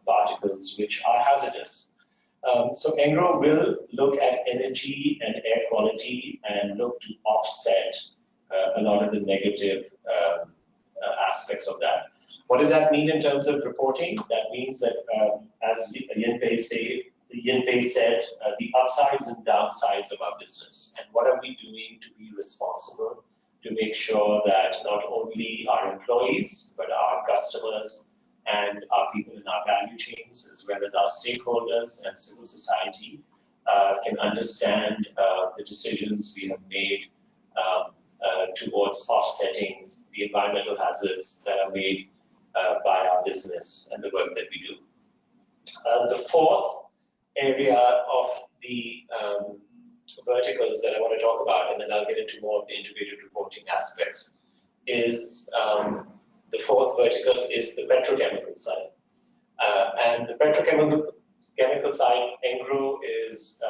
particles, which are hazardous. So Engro will look at energy and air quality and look to offset a lot of the negative aspects of that. What does that mean in terms of reporting? That means that, as Yinpei said, the upsides and downsides of our business, and what are we doing to be responsible to make sure that not only our employees, but our customers and our people in our value chains, as well as our stakeholders and civil society, can understand the decisions we have made towards offsetting the environmental hazards that are made by our business and the work that we do. The fourth area of the verticals that I want to talk about, and then I'll get into more of the integrated reporting aspects, is the fourth vertical is the petrochemical side. And the petrochemical side, Engro is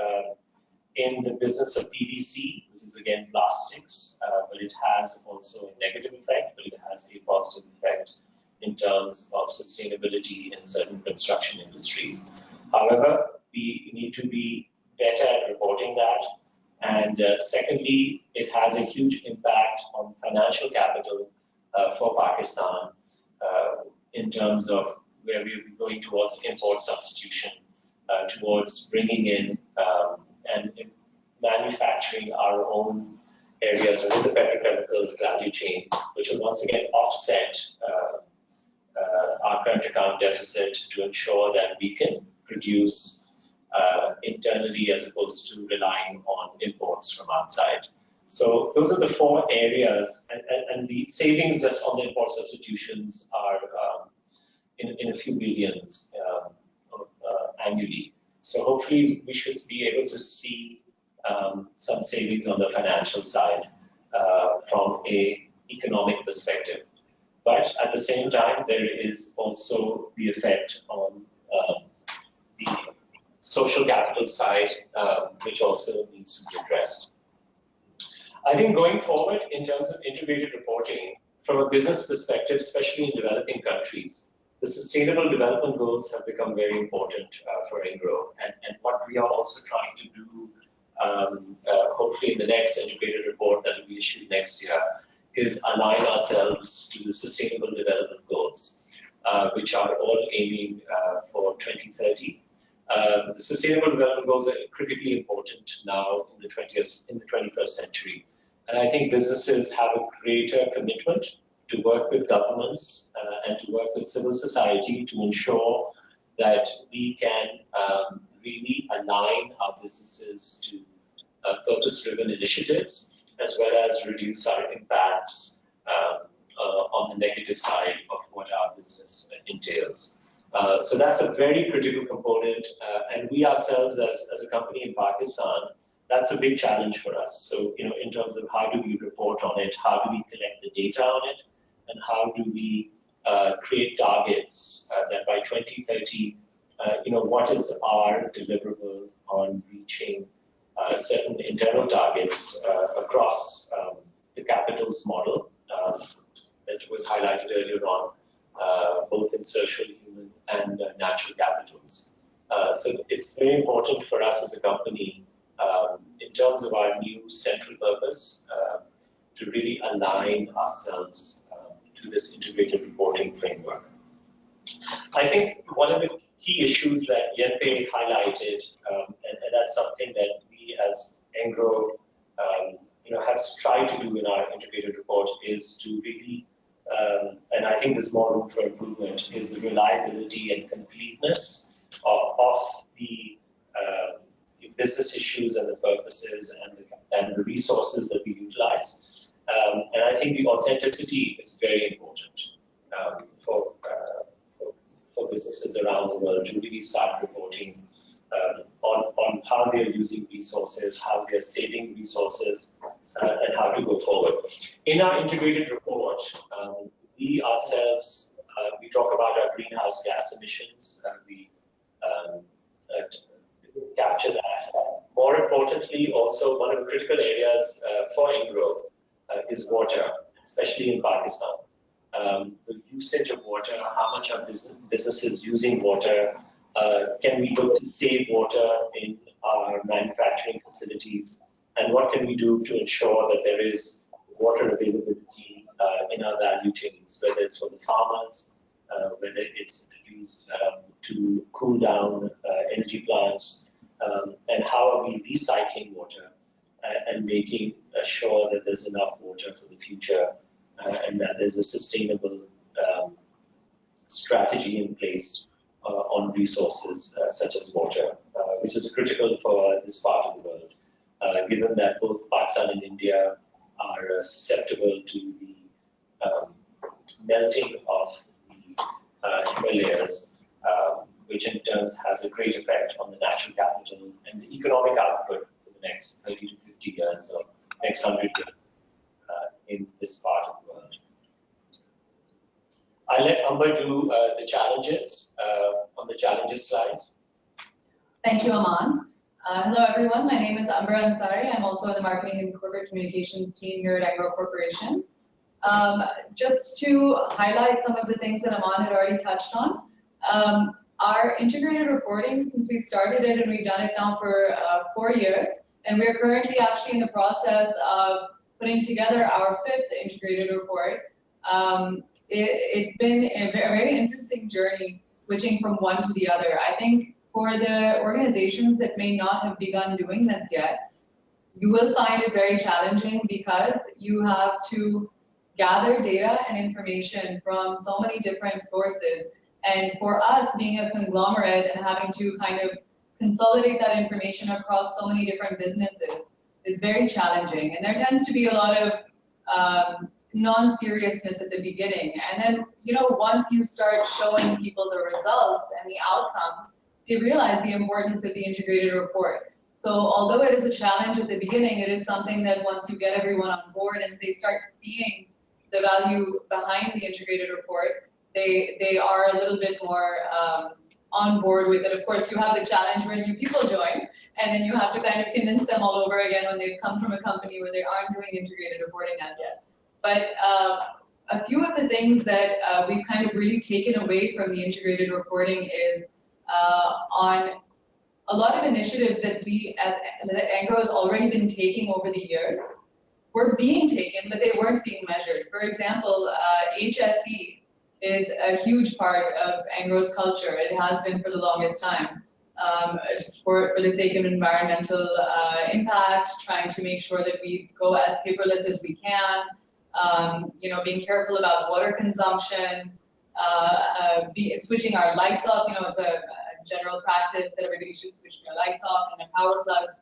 in the business of PVC, which is again plastics, but it has also a negative effect, but it has a positive effect in terms of sustainability in certain construction industries. However, we need to be better at reporting that. And secondly, it has a huge impact on financial capital for Pakistan in terms of where we're going towards import substitution, towards bringing in and manufacturing our own areas within the petrochemical value chain, which will once again offset our current account deficit to ensure that we can produce internally as opposed to relying on imports from outside. So those are the four areas, and the savings just on the import substitutions are in a few billions annually. So hopefully we should be able to see some savings on the financial side from a economic perspective. But at the same time, there is also the effect on the social capital side, which also needs to be addressed. I think going forward, in terms of integrated reporting, from a business perspective, especially in developing countries, the sustainable development goals have become very important for Engro. And what we are also trying to do, hopefully in the next integrated report that will be issued next year, is align ourselves to the sustainable development goals, which are all aiming for 2030. The sustainable development goals are critically important now in the 21st century. And I think businesses have a greater commitment to work with governments and to work with civil society to ensure that we can really align our businesses to purpose-driven initiatives, as well as reduce our impacts on the negative side of what our business entails. So that's a very critical component, and we ourselves as a company in Pakistan, that's a big challenge for us. So, in terms of how do we report on it, how do we collect the data on it, and how do we create targets that by 2030, what is our deliverable on reaching certain internal targets across the capitals model that was highlighted earlier on, both in social, human, and natural capitals. So it's very important for us as a company in terms of our new central purpose, to really align ourselves to this integrated reporting framework. I think one of the key issues that Yenpe highlighted, and that's something that we as Engro have tried to do in our integrated report, is to really, and I think there's more room for improvement, is the reliability and completeness of the business issues and the purposes and the resources that we utilize. And I think the authenticity is very important for businesses around the world to really start reporting on how they're using resources, how they're saving resources, and how to go forward. In our integrated report, we ourselves, we talk about our greenhouse gas emissions, and we capture that. More importantly, also one of the critical areas for Engro is water, especially in Pakistan. The usage of water, how much are businesses using water, can we look to save water in our manufacturing facilities, and what can we do to ensure that there is water availability in our value chains, whether it's for the farmers, whether it's used to cool down energy plants, and how are we recycling water and making sure that there's enough water for the future, and that there's a sustainable strategy in place on resources such as water, which is critical for this part of the world, given that both Pakistan and India are susceptible to the melting of the Himalayas, which in turn has a great effect on the natural capital and the economic output for the next 30 to 50 years or next 100 years in this part of the world. I'll let Amber do the challenges on the challenges slides. Thank you, Aman. Hello, everyone. My name is Amber Ansari. I'm also in the marketing and corporate communications team here at Engro Corporation. Just to highlight some of the things that Aman had already touched on, our integrated reporting, since we've started it and we've done it now for 4 years, and we're currently actually in the process of putting together our 5th integrated report. It's been a very interesting journey switching from one to the other. I think for the organizations that may not have begun doing this yet, you will find it very challenging because you have to gather data and information from so many different sources. And for us, being a conglomerate and having to kind of consolidate that information across so many different businesses is very challenging. And there tends to be a lot of non-seriousness at the beginning. And then, once you start showing people the results and the outcome, they realize the importance of the integrated report. So although it is a challenge at the beginning, it is something that once you get everyone on board and they start seeing the value behind the integrated report, they are a little bit more on board with it. Of course, you have the challenge where new people join, and then you have to kind of convince them all over again when they've come from a company where they aren't doing integrated reporting as yet. But a few of the things that we've kind of really taken away from the integrated reporting is on a lot of initiatives that Engro has already been taking over the years were being taken, but they weren't being measured. For example, HSE is a huge part of Engro's culture. It has been for the longest time. Just for the sake of environmental impact, trying to make sure that we go as paperless as we can, being careful about water consumption, switching our lights off. It's a general practice that everybody should switch their lights off and their power plugs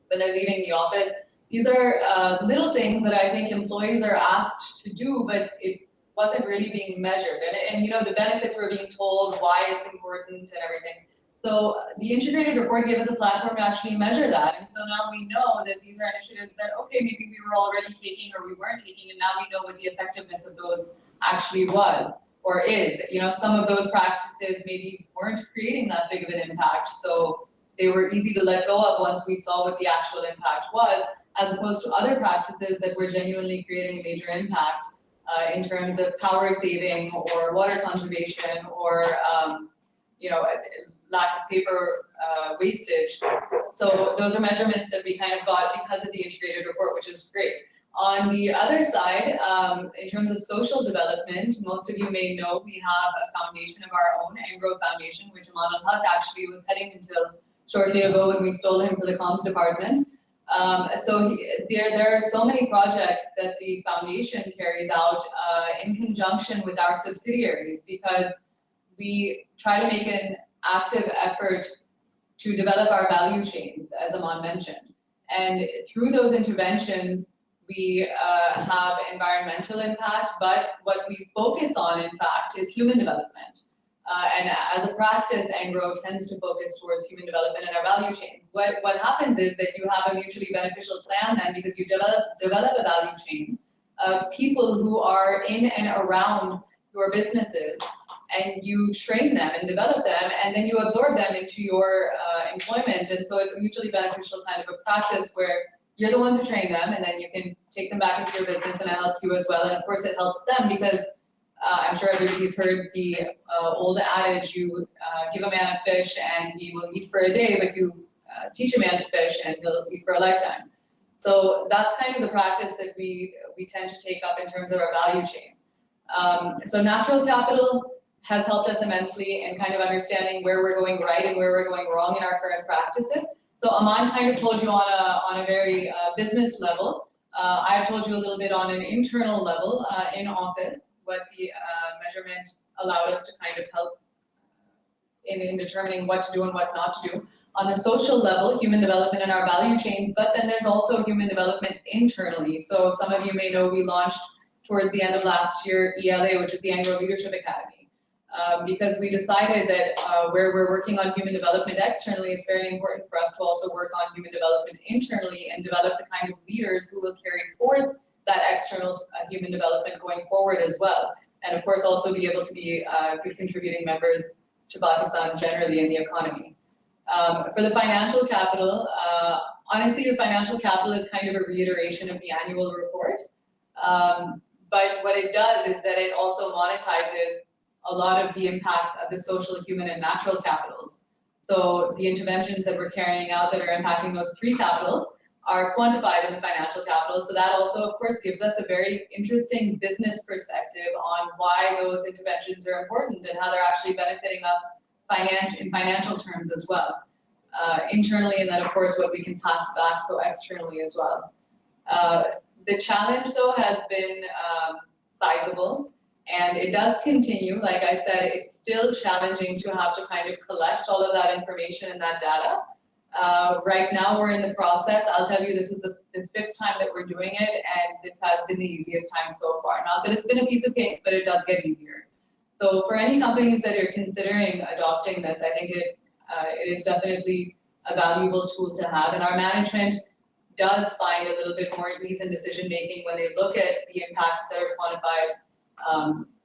when they're leaving the office. These are little things that I think employees are asked to do, but it wasn't really being measured. And the benefits were being told why it's important and everything. So the integrated report gave us a platform to actually measure that. And so now we know that these are initiatives that, okay, maybe we were already taking or we weren't taking, and now we know what the effectiveness of those actually was or is. Some of those practices maybe weren't creating that big of an impact. So they were easy to let go of once we saw what the actual impact was, as opposed to other practices that were genuinely creating a major impact in terms of power saving or water conservation or lack of paper wastage. report. So those are measurements that we kind of got because of the integrated report, which is great. On the other side, in terms of social development, most of you may know we have a foundation of our own, Engro Foundation, which Aman al-Haq actually was heading until shortly ago when we stole him for the comms department. There are so many projects that the foundation carries out in conjunction with our subsidiaries, because we try to make an active effort to develop our value chains, as Aman mentioned. And through those interventions, we have environmental impact, but what we focus on, in fact, is human development. And as a practice, Engro tends to focus towards human development in our value chains. What happens is that you have a mutually beneficial plan then, because you develop a value chain of people who are in and around your businesses, and you train them and develop them, and then you absorb them into your employment. And so it's a mutually beneficial kind of a practice where you're the ones who train them, and then you can take them back into your business, and it helps you as well. And of course, it helps them because I'm sure everybody's heard the old adage, you give a man a fish and he will eat for a day, but you teach a man to fish and he'll eat for a lifetime. So that's kind of the practice that we tend to take up in terms of our value chain. So natural capital has helped us immensely in kind of understanding where we're going right and where we're going wrong in our current practices. So Aman kind of told you on a very business level. I've told you a little bit on an internal level in office, what the measurement allowed us to kind of help in determining what to do and what not to do. On the social level, human development in our value chains, but then there's also human development internally. So some of you may know we launched towards the end of last year ELA, which is the Engro Leadership Academy. Because we decided that where we're working on human development externally, it's very important for us to also work on human development internally and develop the kind of leaders who will carry forth that external human development going forward as well. And of course, also be able to be good contributing members to Pakistan generally in the economy. For the financial capital, honestly, the financial capital is kind of a reiteration of the annual report. But what it does is that it also monetizes a lot of the impacts of the social, human, and natural capitals. So the interventions that we're carrying out that are impacting those three capitals are quantified in the financial capital. So that also, of course, gives us a very interesting business perspective on why those interventions are important and how they're actually benefiting us in financial terms as well. Internally, and then of course what we can pass back so externally as well. The challenge though has been sizable. And it does continue. Like I said, it's still challenging to have to kind of collect all of that information and that data. Right now we're in the process. I'll tell you, this is the 5th time that we're doing it, and this has been the easiest time so far. Not that it's been a piece of cake, but it does get easier. So for any companies that are considering adopting this, I think it is definitely a valuable tool to have. And our management does find a little bit more ease in decision making when they look at the impacts that are quantified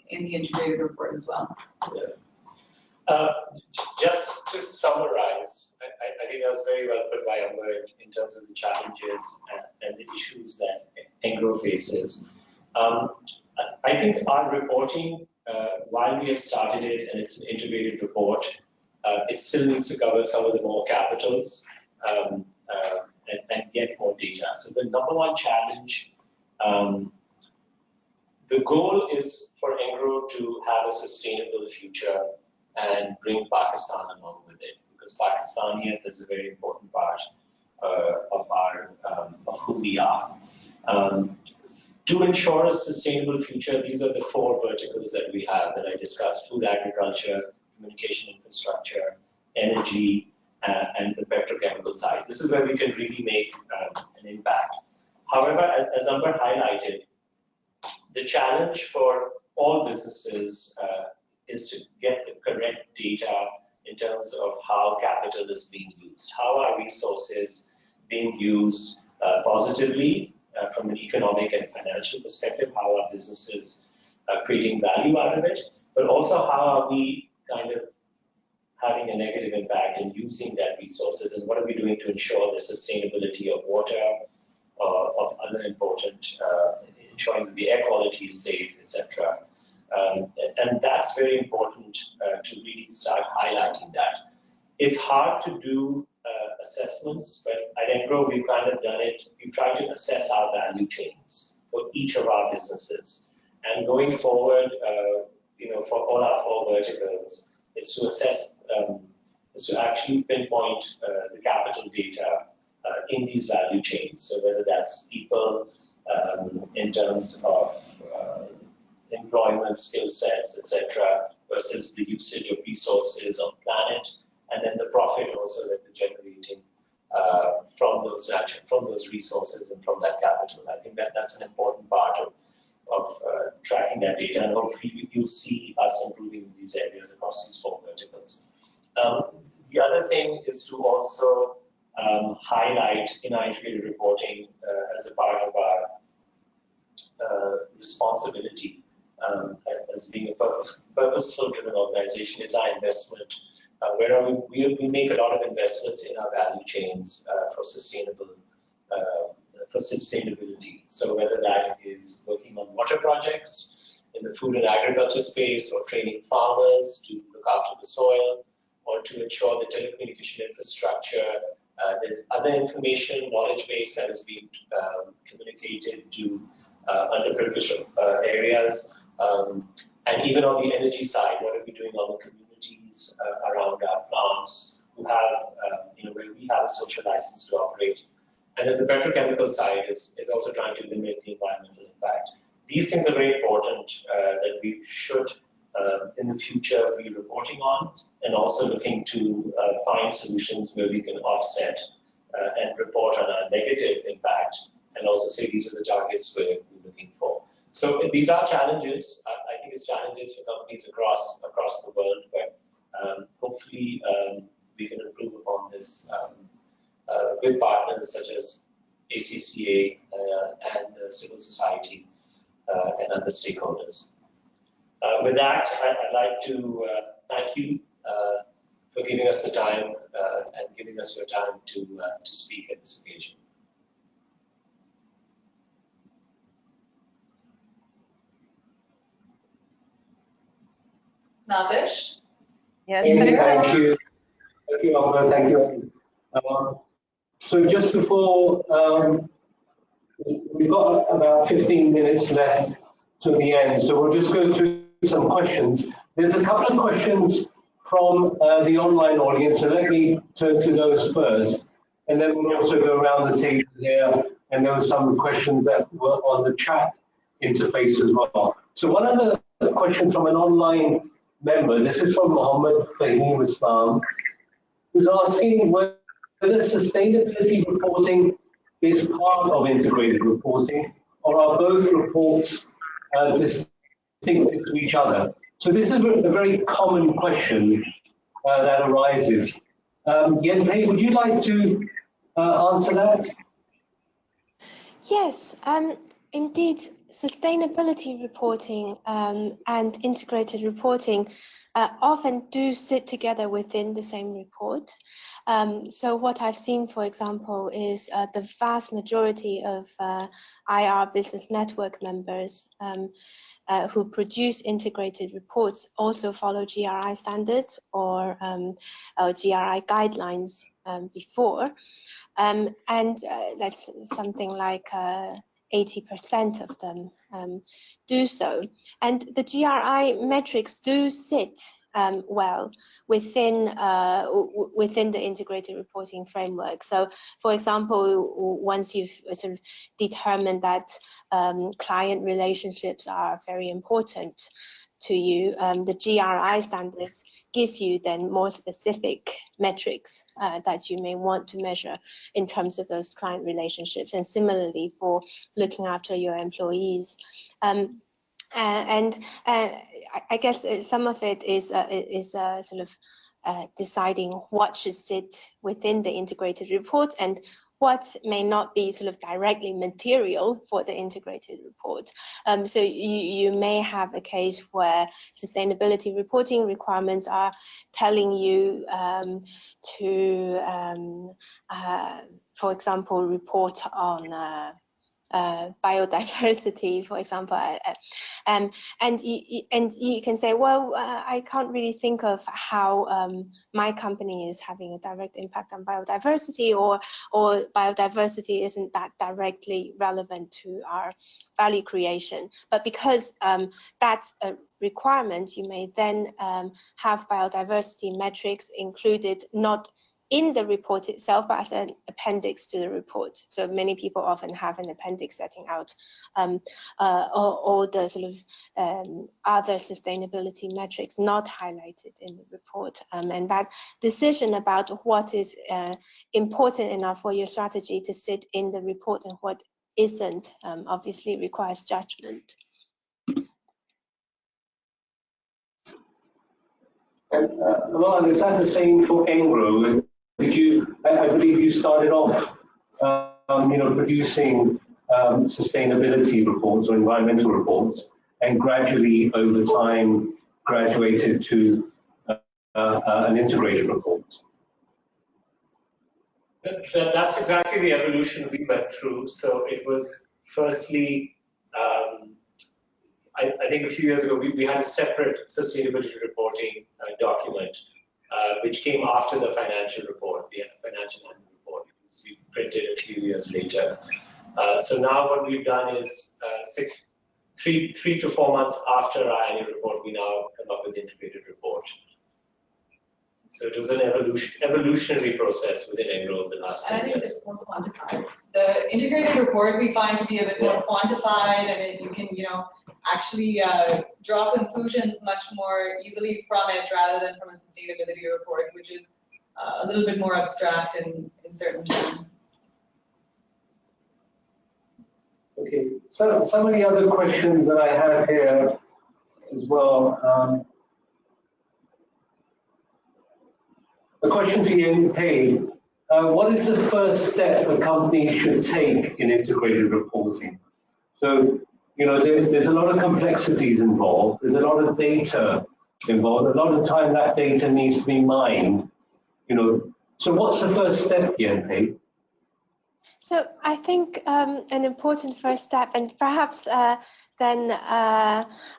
in the integrated report as well. Yeah. Just to summarize, I think that was very well put by Amber in terms of the challenges and the issues that Engro faces. I think our reporting, while we have started it and it's an integrated report, it still needs to cover some of the more capitals and get more data. So the number one challenge, the goal is for Engro to have a sustainable future and bring Pakistan along with it, because Pakistaniyat is a very important part of who we are. To ensure a sustainable future, these are the 4 verticals that we have that I discussed: food, agriculture, communication infrastructure, energy, and the petrochemical side. This is where we can really make an impact. However, as Amber highlighted, the challenge for all businesses is to get the correct data in terms of how capital is being used. How are resources being used positively from an economic and financial perspective? How are businesses creating value out of it? But also, how are we kind of having a negative impact in using that resources, and what are we doing to ensure the sustainability of water, of other important, ensuring that the air quality is safe, etc. And that's very important to really start highlighting that. It's hard to do assessments, but at Engro, we've kind of done it. We've tried to assess our value chains for each of our businesses. And going forward, for all our 4 verticals, is to assess, is to actually pinpoint the capital data in these value chains. So whether that's people in terms of employment, skill sets, etc., versus the usage of resources on planet, and then the profit also that we're generating from those resources and from that capital. I think that's an important part of tracking that data, and hopefully you'll see us improving in these areas across these 4 verticals. The other thing is to also highlight in our integrated reporting as a part of our responsibility as being a purposeful driven organization is our investment, where we make a lot of investments in our value chains for sustainability. So whether that is working on water projects in the food and agriculture space, or training farmers to look after the soil, or to ensure the telecommunication infrastructure. There's other information, knowledge base that is being communicated to underprivileged areas. And even on the energy side, what are we doing on the communities around our plants who have, where we have a social license to operate. And then the petrochemical side is also trying to limit the environmental impact. These things are very important that we should, in the future, be reporting on, and also looking to find solutions where we can offset and report on our negative impact, and also say these are the targets we're looking for. So these are challenges. I think it's challenges for companies across the world, but hopefully we can improve upon this with partners such as ACCA and civil society and other stakeholders. With that, I'd like to thank you for giving us the time and giving us your time to speak at this occasion. Nazish? Yes. Thank you. Thank you, Amber. Thank you. So just before, we've got about 15 minutes left to the end, so we'll just go through some questions. There's a couple of questions from the online audience, so let me turn to those first, and then we'll also go around the table here, and there were some questions that were on the chat interface as well. So one of the questions from an online member, this is from Mohammed Fahim Islam, who's asking whether sustainability reporting is part of integrated reporting, or are both reports distinctive to each other? So this is a very common question that arises. Yenpei, would you like to answer that? Yes, indeed, sustainability reporting and integrated reporting often do sit together within the same report. So what I've seen, for example, is the vast majority of IR Business Network members who produce integrated reports also follow GRI standards or GRI guidelines before. And that's something like 80% of them do so. And the GRI metrics do sit well within the integrated reporting framework. So, for example, once you've sort of determined that client relationships are very important to you, the GRI standards give you then more specific metrics that you may want to measure in terms of those client relationships, and similarly for looking after your employees. I guess some of it is sort of deciding what should sit within the integrated report and what may not be sort of directly material for the integrated report. So you may have a case where sustainability reporting requirements are telling you to, for example, report on biodiversity, for example, and you can say, well, I can't really think of how my company is having a direct impact on biodiversity, or biodiversity isn't that directly relevant to our value creation. But because that's a requirement, you may then have biodiversity metrics included, not in the report itself, but as an appendix to the report. So many people often have an appendix setting out all the sort of other sustainability metrics not highlighted in the report. And that decision about what is important enough for your strategy to sit in the report and what isn't obviously requires judgment. And Aman, is that the same for Engro? Did you? I believe you started off, producing sustainability reports or environmental reports, and gradually over time graduated to an integrated report. That's exactly the evolution we went through. So it was firstly, I think a few years ago, we had a separate sustainability reporting document, which came after the financial report, the financial annual report. We printed a few years later. So now what we've done is 3 to 4 months after our annual report, we now come up with the integrated report. So it was an evolutionary process within Engro over the last 10 years. I think it's more quantified. The integrated report we find to be a bit more quantified, and you can, actually draw conclusions much more easily from it rather than from a sustainability report, which is a little bit more abstract in certain terms. Okay, so some of the other questions that I have here as well. A question to Yen Pei. What is the first step a company should take in integrated reporting? So, there's a lot of complexities involved. There's a lot of data involved. A lot of time that data needs to be mined. So what's the first step, Yen Pei? So I think an important first step, and perhaps then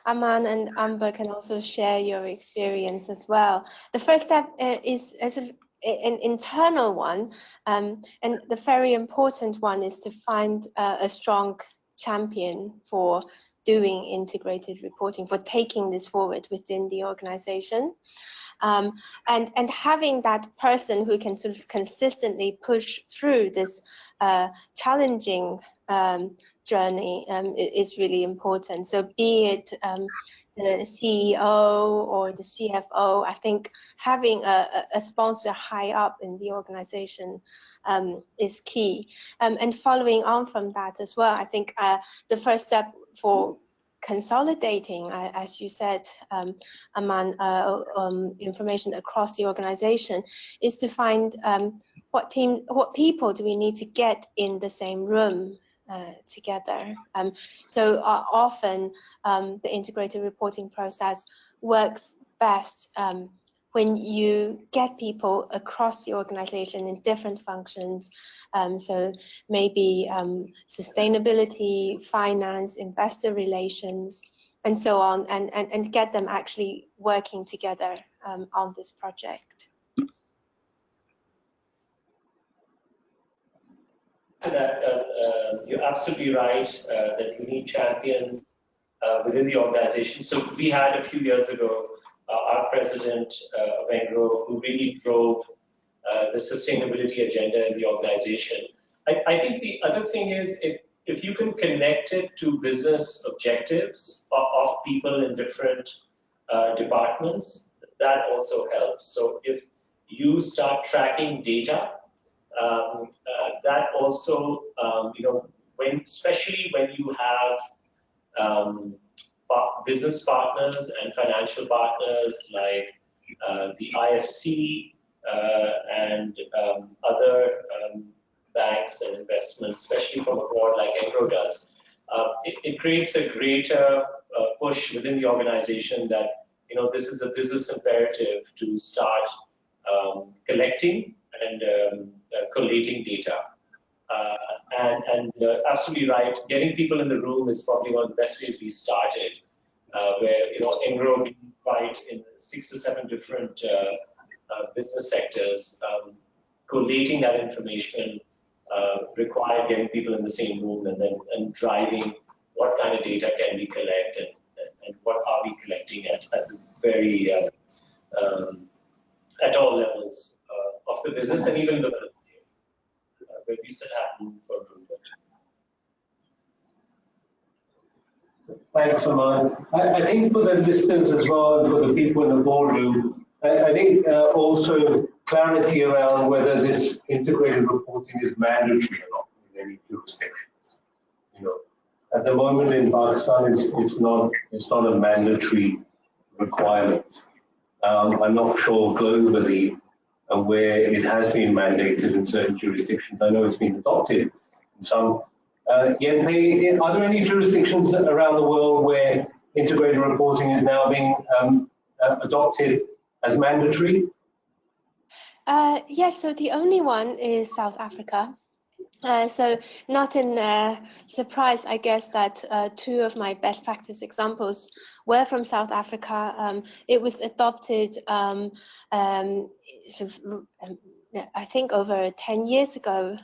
Aman and Amber can also share your experience as well. The first step is an internal one, and the very important one is to find a strong champion for doing integrated reporting, for taking this forward within the organization. And having that person who can sort of consistently push through this challenging journey is really important. So be it the CEO or the CFO, I think having a sponsor high up in the organization is key. And following on from that as well, I think the first step for consolidating, as you said, Aman, information across the organization is to find what people do we need to get in the same room together. So often the integrated reporting process works best when you get people across the organization in different functions. So maybe sustainability, finance, investor relations, and so on, and get them actually working together on this project. You're absolutely right that you need champions within the organization. So we had a few years ago our president of Engro, who really drove the sustainability agenda in the organization. I think the other thing is if you can connect it to business objectives of people in different departments, that also helps. So if you start tracking data, that also, especially when you have business partners and financial partners like the IFC and other banks and investments, especially from abroad like Engro does, it creates a greater push within the organization that this is a business imperative to start collecting and collating data. Absolutely right. Getting people in the room is probably one of the best ways we started, where Engro being quite in 6 to 7 different business sectors, collating that information required getting people in the same room and driving what kind of data can we collect and what are we collecting at the very at all levels of the business and even the where we still have room for improvement. Thanks, Aman. I think for the listeners as well, and for the people in the boardroom, I think also clarity around whether this integrated reporting is mandatory or not in any jurisdictions. At the moment in Pakistan, it's not a mandatory requirement. I'm not sure globally where it has been mandated in certain jurisdictions. I know it's been adopted in some. Yenpei, are there any jurisdictions around the world where integrated reporting is now being adopted as mandatory? Yes, so the only one is South Africa. So not in surprise, I guess, that 2 of my best practice examples were from South Africa. It was adopted I think over 10 years ago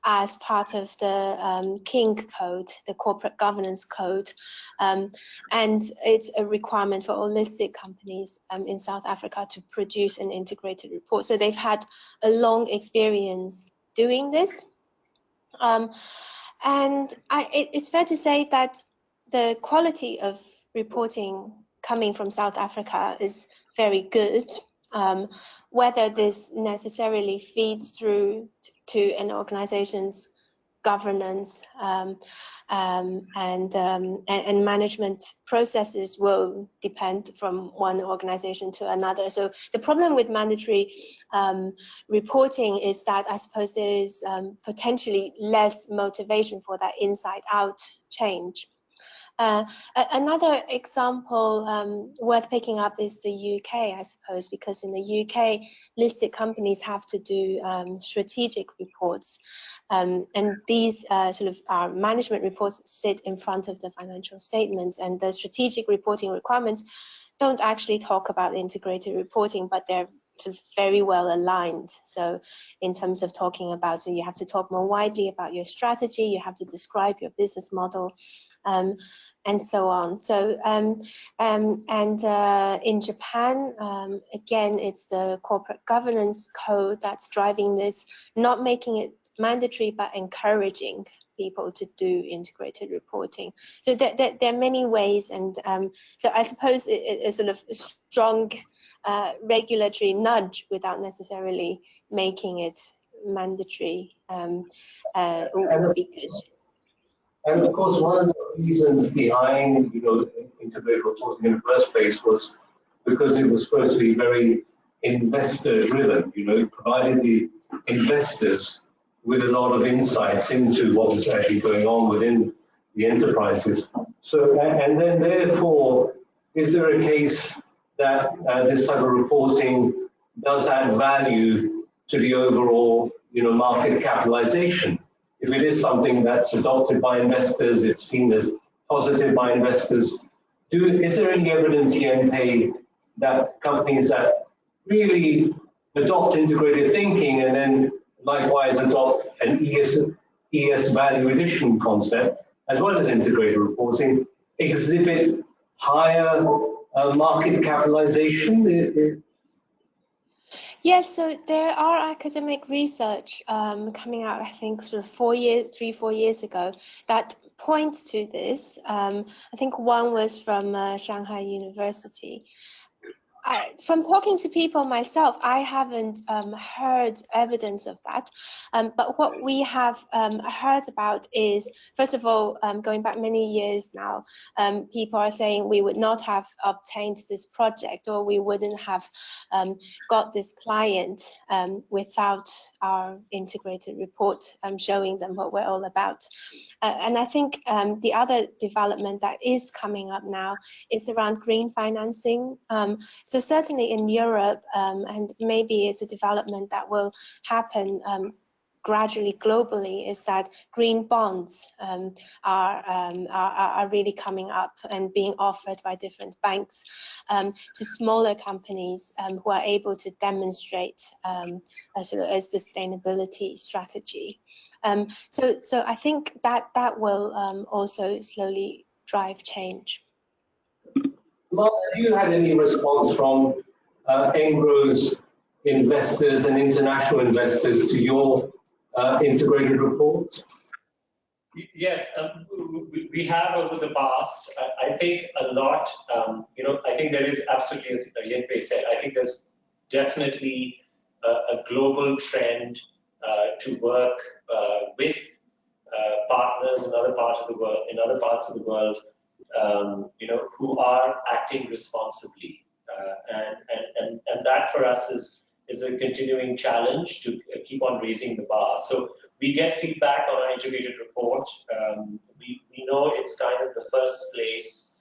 as part of the King Code, the Corporate Governance Code. And it's a requirement for all listed companies in South Africa to produce an integrated report. So they've had a long experience doing this. It's fair to say that the quality of reporting coming from South Africa is very good. Whether this necessarily feeds through to an organization's governance and management processes will depend from one organization to another. So the problem with mandatory reporting is that I suppose there is potentially less motivation for that inside-out change. Another example worth picking up is the UK, I suppose, because in the UK, listed companies have to do strategic reports. And these sort of management reports sit in front of the financial statements, and the strategic reporting requirements don't actually talk about integrated reporting, but they're sort of very well aligned. So in terms of talking about, so you have to talk more widely about your strategy, you have to describe your business model, and so on. So in Japan, again, it's the corporate governance code that's driving this, not making it mandatory, but encouraging people to do integrated reporting. So there are many ways, and so I suppose a sort of strong regulatory nudge without necessarily making it mandatory would be good. And of course, one of the reasons behind integrated reporting in the first place was because it was supposed to be very investor driven. It provided the investors with a lot of insights into what was actually going on within the enterprises. So, and then therefore, is there a case that this type of reporting does add value to the overall, market capitalization? If it is something that's adopted by investors, it's seen as positive by investors. Is there any evidence, Yenpei, that companies that really adopt integrated thinking and then likewise adopt an ES value addition concept, as well as integrated reporting, exhibit higher market capitalization? Yes, so there are academic research coming out, I think, sort of 4 years ago that points to this. I think one was from Shanghai University. From talking to people myself, I haven't heard evidence of that. But what we have heard about is, first of all, going back many years now, people are saying we would not have obtained this project, or we wouldn't have got this client without our integrated report showing them what we're all about. And I think the other development that is coming up now is around green financing. So certainly in Europe, and maybe it's a development that will happen gradually globally is that green bonds are really coming up and being offered by different banks to smaller companies who are able to demonstrate sort of a sustainability strategy. So I think that will also slowly drive change. Mark, have you had any response from Engro's investors and international investors to your integrated report? Yes, we have over the past. I think a lot. I think there is absolutely, as Yenpei said, I think there's definitely a global trend to work with partners in other parts of the world, who are acting responsibly, and that for us is a continuing challenge to keep on raising the bar. So we get feedback on our integrated report. We know it's kind of the first place,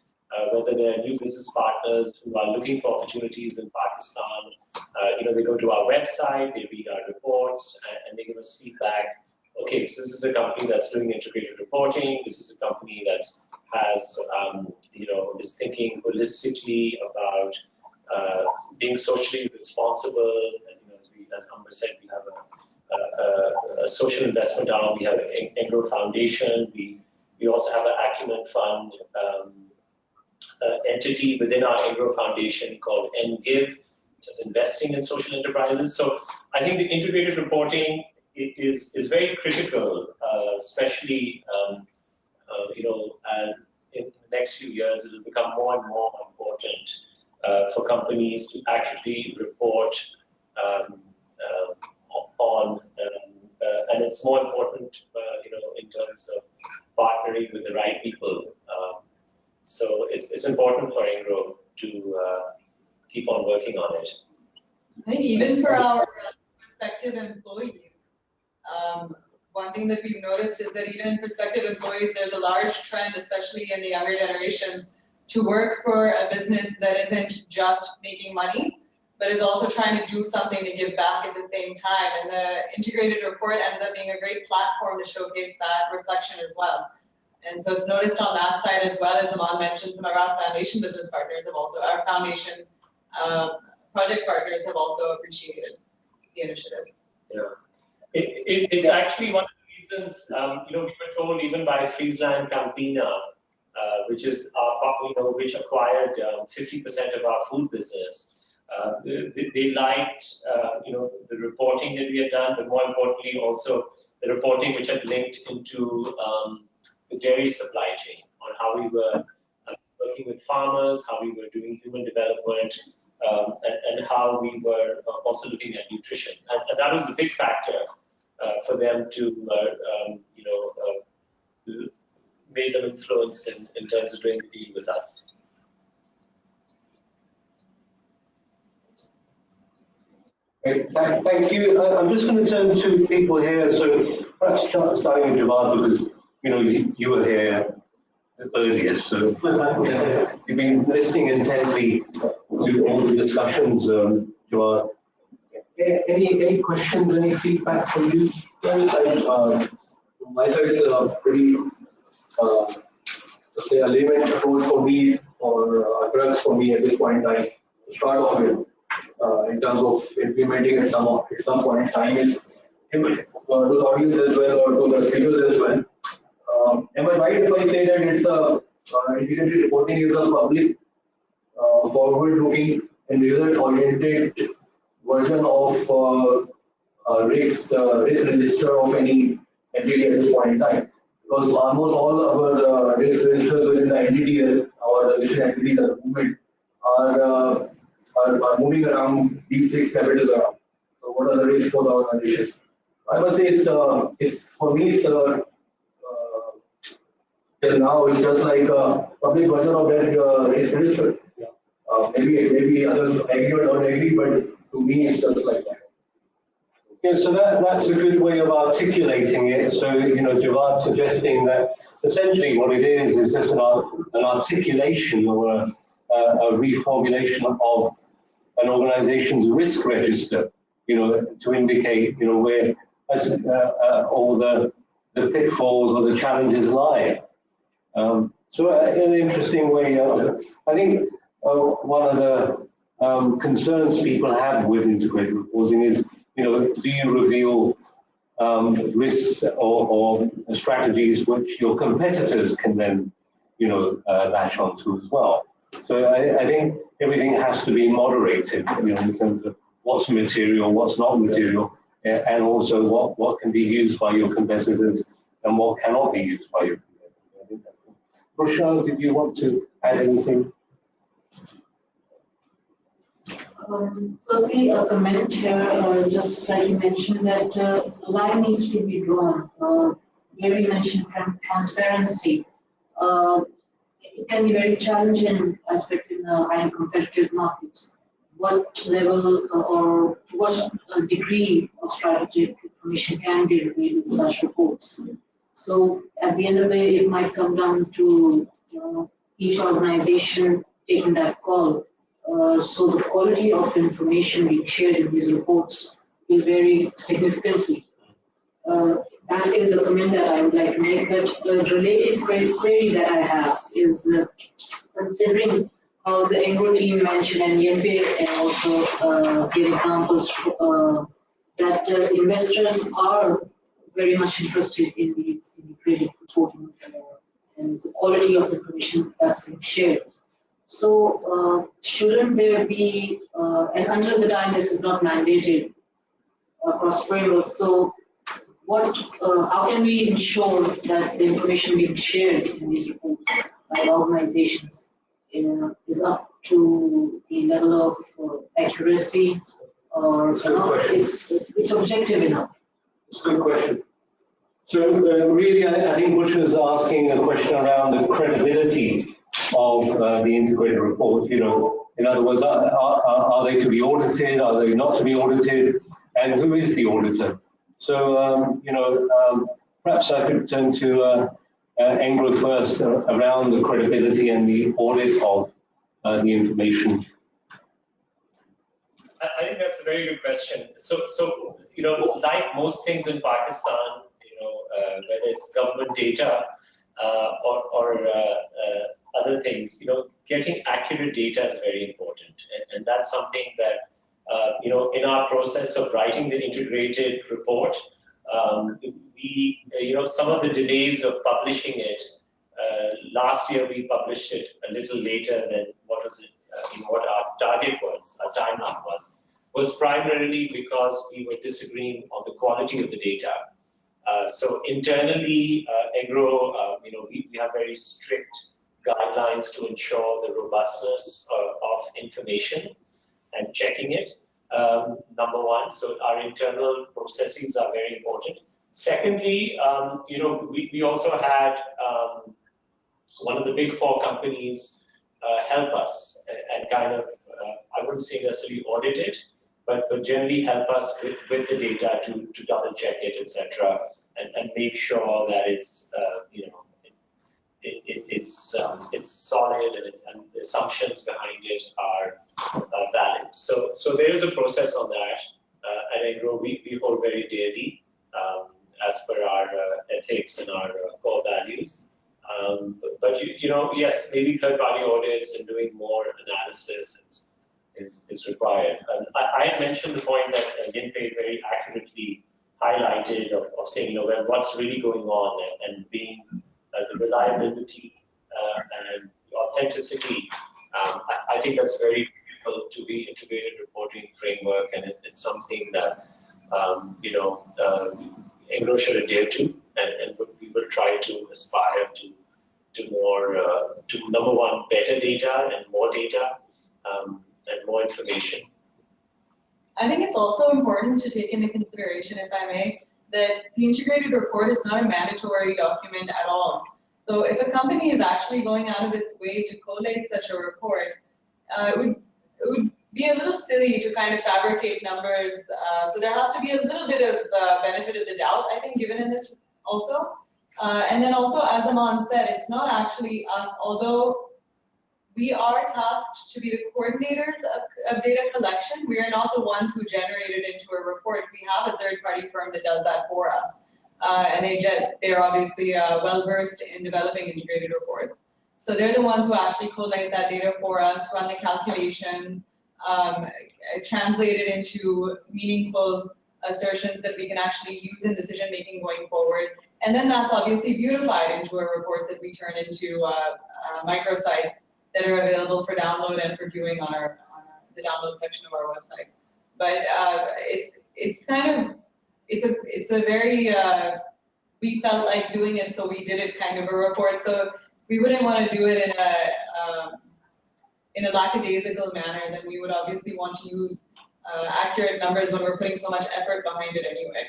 whether they're new business partners who are looking for opportunities in Pakistan. They go to our website, they read our reports, and they give us feedback. Okay, so this is a company that's doing integrated reporting. This is a company that is thinking holistically about being socially responsible. And, as Amber said, we have a social investment arm. We have an Engro Foundation. We also have an Acumen Fund entity within our Engro Foundation called NGIVE, which is investing in social enterprises. So I think the integrated reporting is very critical, especially and in the next few years, it will become more and more important for companies to accurately report on, and it's more important, in terms of partnering with the right people. So it's important for Engro to keep on working on it. I think even for our prospective employees, one thing that we've noticed is that even prospective employees, there's a large trend, especially in the younger generations, to work for a business that isn't just making money, but is also trying to do something to give back at the same time. And the integrated report ends up being a great platform to showcase that reflection as well. And so it's noticed on that side as well. As Aman mentioned, some of our foundation business partners have also, our foundation project partners have also appreciated the initiative. Yeah. It's actually one of the reasons, we were told even by Friesland Campina, which is which acquired 50% of our food business. They liked, the reporting that we had done, but more importantly also the reporting which had linked into the dairy supply chain, on how we were working with farmers, how we were doing human development, and how we were also looking at nutrition. And that was a big factor for them to, made them influenced in terms of doing the deal with us. Great, thank you. I'm just going to turn to people here. So perhaps starting with Javad, because you were here earliest, so you've been listening intently to all the discussions, Javad. Any questions, any feedback from you? My side is a pretty, let's say, a layman approach for me, or a crux for me at this point in time to start off with, in terms of implementing at some point in time, is to the audience as well, or to the speakers as well. Am I right if I say that it's integrated reporting is a public, forward-looking and result-oriented version of risk register of any entity at this point in time? Because almost all our risk registers within the entity, our listed entities at the moment, are moving around these six capitals around. So what are the risks for the organizations? I must say it's for me, till now it's just like a public version of that risk register. Maybe others agree or don't agree, but to me it's just like that. Yeah, so that's a good way of articulating it. So, Javad suggesting that essentially what it is just an articulation or a reformulation of an organization's risk register, to indicate, where all the pitfalls or the challenges lie. So in an interesting way, I think one of the concerns people have with integrated reporting is, do you reveal risks or strategies which your competitors can then, latch onto as well. So I think everything has to be moderated, in terms of what's material, what's not material, and also what can be used by your competitors and what cannot be used by your competitors. Rochelle, did you want to add anything? Firstly, a comment here, just like you mentioned that a line needs to be drawn. Here you mentioned transparency. It can be very challenging aspect in highly competitive markets. What level or what degree of strategic information can be revealed in such reports? So at the end of the day, it might come down to each organization taking that call. So the quality of information being shared in these reports will vary significantly. That is a comment that I would like to make, but the related query that I have is considering how the Engro team mentioned and Yenpe and also gave examples that investors are very much interested in these integrated reporting and the quality of information that's being shared. So shouldn't there be, and until the time this is not mandated across frameworks, so how can we ensure that the information being shared in these reports by organizations is up to the level of accuracy, or it's objective enough? It's a good question. So really, I think Bush is asking a question around the credibility of the integrated reports. In other words, are they to be audited? Are they not to be audited? And who is the auditor? So, perhaps I could turn to Engro first around the credibility and the audit of the information. I think that's a very good question. So like most things in Pakistan, whether it's government data or other things, getting accurate data is very important, and that's something that in our process of writing the integrated report, some of the delays of publishing it. Last year we published it a little later than what our target was, our timeline was primarily because we were disagreeing on the quality of the data. So internally, Engro, we have very strict guidelines to ensure the robustness of information and checking it. Number one, so our internal processes are very important. Secondly, we also had one of the big four companies help us and kind of, I wouldn't say necessarily audit it, but generally help us with the data to double check it, etc., and make sure that it's it's solid and the assumptions behind it are valid. So there is a process on that. At Engro, we hold very dearly as per our ethics and our core values. But yes, maybe third-party audits and doing more analysis is required. I had mentioned the point that Yenpe very accurately highlighted of saying, what's really going on and being the reliability and authenticity. I think that's very critical to the integrated reporting framework, and it's something that Engro should adhere to, and we will try to aspire to more, to number one, better data and more data and more information. I think it's also important to take into consideration, if I may, that the integrated report is not a mandatory document at all. So if a company is actually going out of its way to collate such a report, it would be a little silly to kind of fabricate numbers. So there has to be a little bit of benefit of the doubt, I think, given in this also. And then also, as Aman said, it's not actually us, although we are tasked to be the coordinators of data collection. information. We are not the ones who generate it into a report. We have a third-party firm that does that for us. And they're obviously well-versed in developing integrated reports. So they're the ones who actually collate that data for us, run the calculations, translate it into meaningful assertions that we can actually use in decision-making going forward. And then that's obviously beautified into a report that we turn into microsites that are available for download and for viewing on the download section of our website. But it's a very, we felt like doing it, so we did it kind of a report. So we wouldn't want to do it in a lackadaisical manner. Then we would obviously want to use accurate numbers when we're putting so much effort behind it anyway.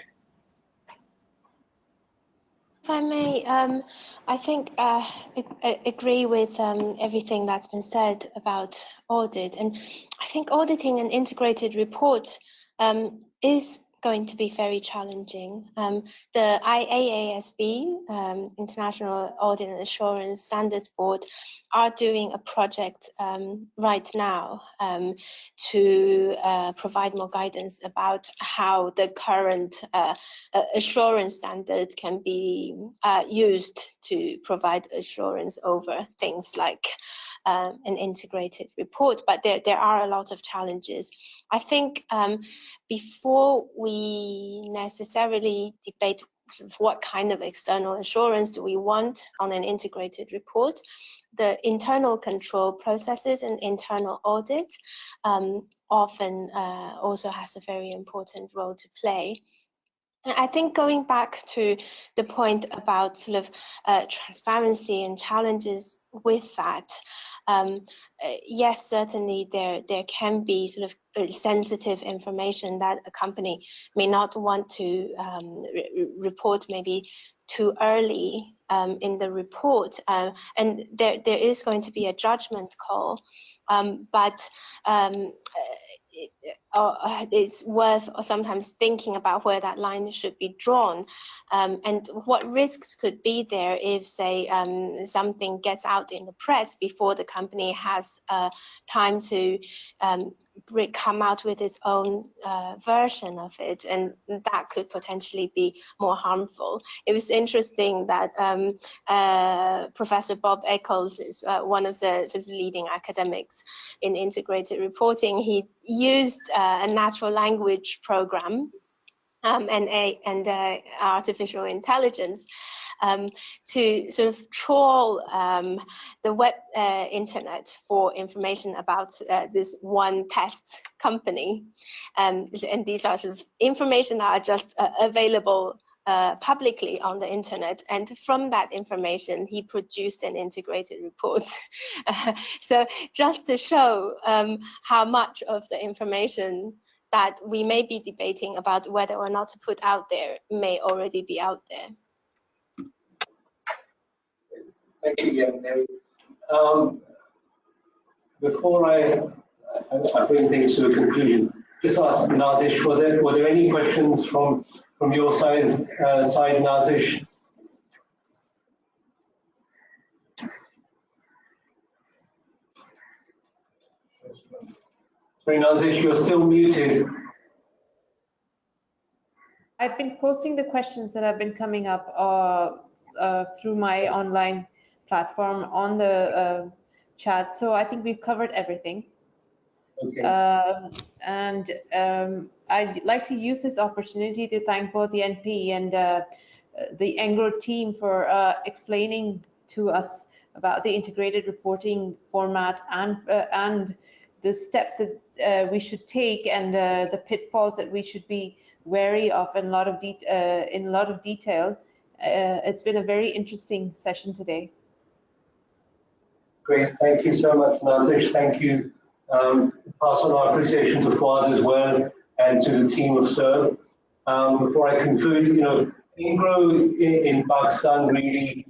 If I may, I think I agree with everything that's been said about audit, and I think auditing an integrated report is going to be very challenging. The IAASB, International Audit and Assurance Standards Board, are doing a project right now to provide more guidance about how the current assurance standard can be used to provide assurance over things like an integrated report. But there are a lot of challenges. I think before we necessarily debate sort of what kind of external assurance do we want on an integrated report, the internal control processes and internal audit often also has a very important role to play. I think going back to the point about sort of transparency and challenges with that, yes, certainly there can be sort of sensitive information that a company may not want to report maybe too early in the report, and there is going to be a judgment call, but it's worth sometimes thinking about where that line should be drawn, and what risks could be there if, say, something gets out in the press before the company has time to come out with its own version of it, and that could potentially be more harmful. It was interesting that Professor Bob Eccles is one of the sort of leading academics in integrated reporting. He used a natural language program and artificial intelligence to sort of trawl the web internet for information about this one test company, and these are sort of information that are just available publicly on the internet, and from that information he produced an integrated report. So just to show how much of the information that we may be debating about whether or not to put out there may already be out there. Thank you, Mary. Before I bring things to a conclusion, just ask Nazish, were there any questions from your side, Nazish? Sorry, Nazish, you're still muted. I've been posting the questions that have been coming up through my online platform on the chat, so I think we've covered everything. Okay. And I'd like to use this opportunity to thank both the NP and the ENGRO team for explaining to us about the integrated reporting format and the steps that we should take and the pitfalls that we should be wary of in a lot of detail. It's been a very interesting session today. Great, thank you so much, Nazish. Thank you. Pass on our appreciation to Fuad as well and to the team of SERV. Before I conclude, ENGRO in Pakistan really,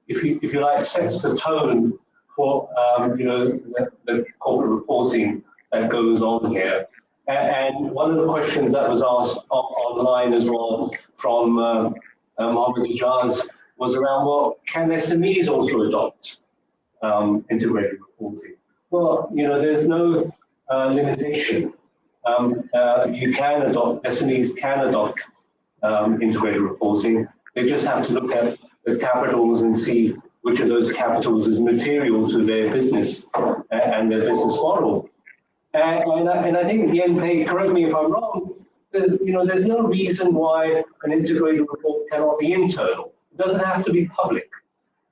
if you like, sets the tone for the corporate reporting that goes on here. And one of the questions that was asked online as well from Mohammed Ijaz was around, well, can SMEs also adopt integrated reporting? Well, there's no limitation. You can adopt, SMEs can adopt integrated reporting. They just have to look at the capitals and see which of those capitals is material to their business and their business model. And I think, Yen-Pei, correct me if I'm wrong, there's no reason why an integrated report cannot be internal. It doesn't have to be public.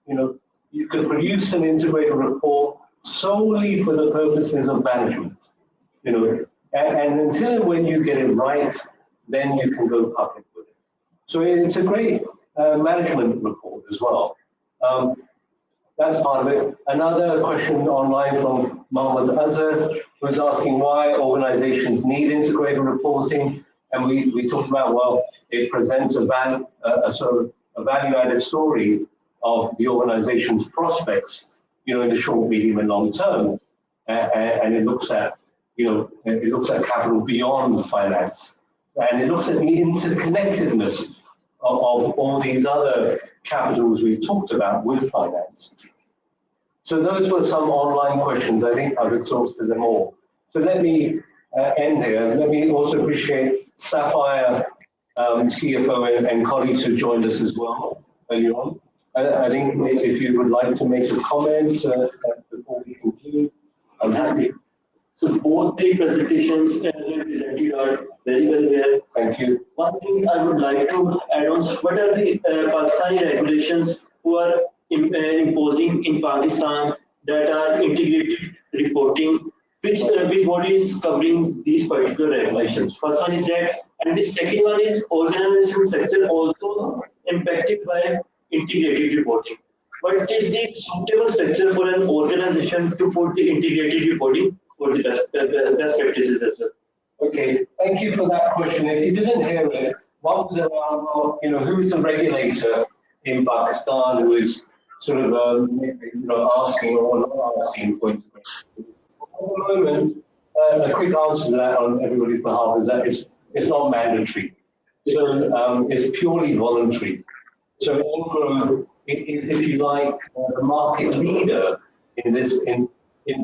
You could produce an integrated report solely for the purposes of management. And until when you get it right, then you can go public with it. So it's a great management report as well. That's part of it. Another question online from Mohammed Azhar was asking why organizations need integrated reporting. And we talked about, well, it presents a sort of a value-added story of the organization's prospects, in the short, medium, and long term. And it looks at, it looks at capital beyond finance. And it looks at the interconnectedness of all these other capitals we've talked about with finance. So those were some online questions. I think I've exhausted them all. So let me end here. Let me also appreciate Sapphire, CFO and colleagues who joined us as well earlier on. I think if you would like to make a comment before we conclude, I'm happy. So both the presentations presented are very well there. Thank you. One thing I would like to add on, what are the Pakistani regulations who are imposing in Pakistan that are integrated reporting? Which body is covering these particular regulations? First one is that, and the second one is organization structure also impacted by integrated reporting. What is the suitable structure for an organization to put the integrated reporting for the best practices as well? Okay, thank you for that question. If you didn't hear it, one was around, who is the regulator in Pakistan who is sort of asking or not asking for integration? At the moment, a quick answer to that on everybody's behalf is that it's not mandatory. So it's purely voluntary. So Engro is, if you like, the market leader in this, in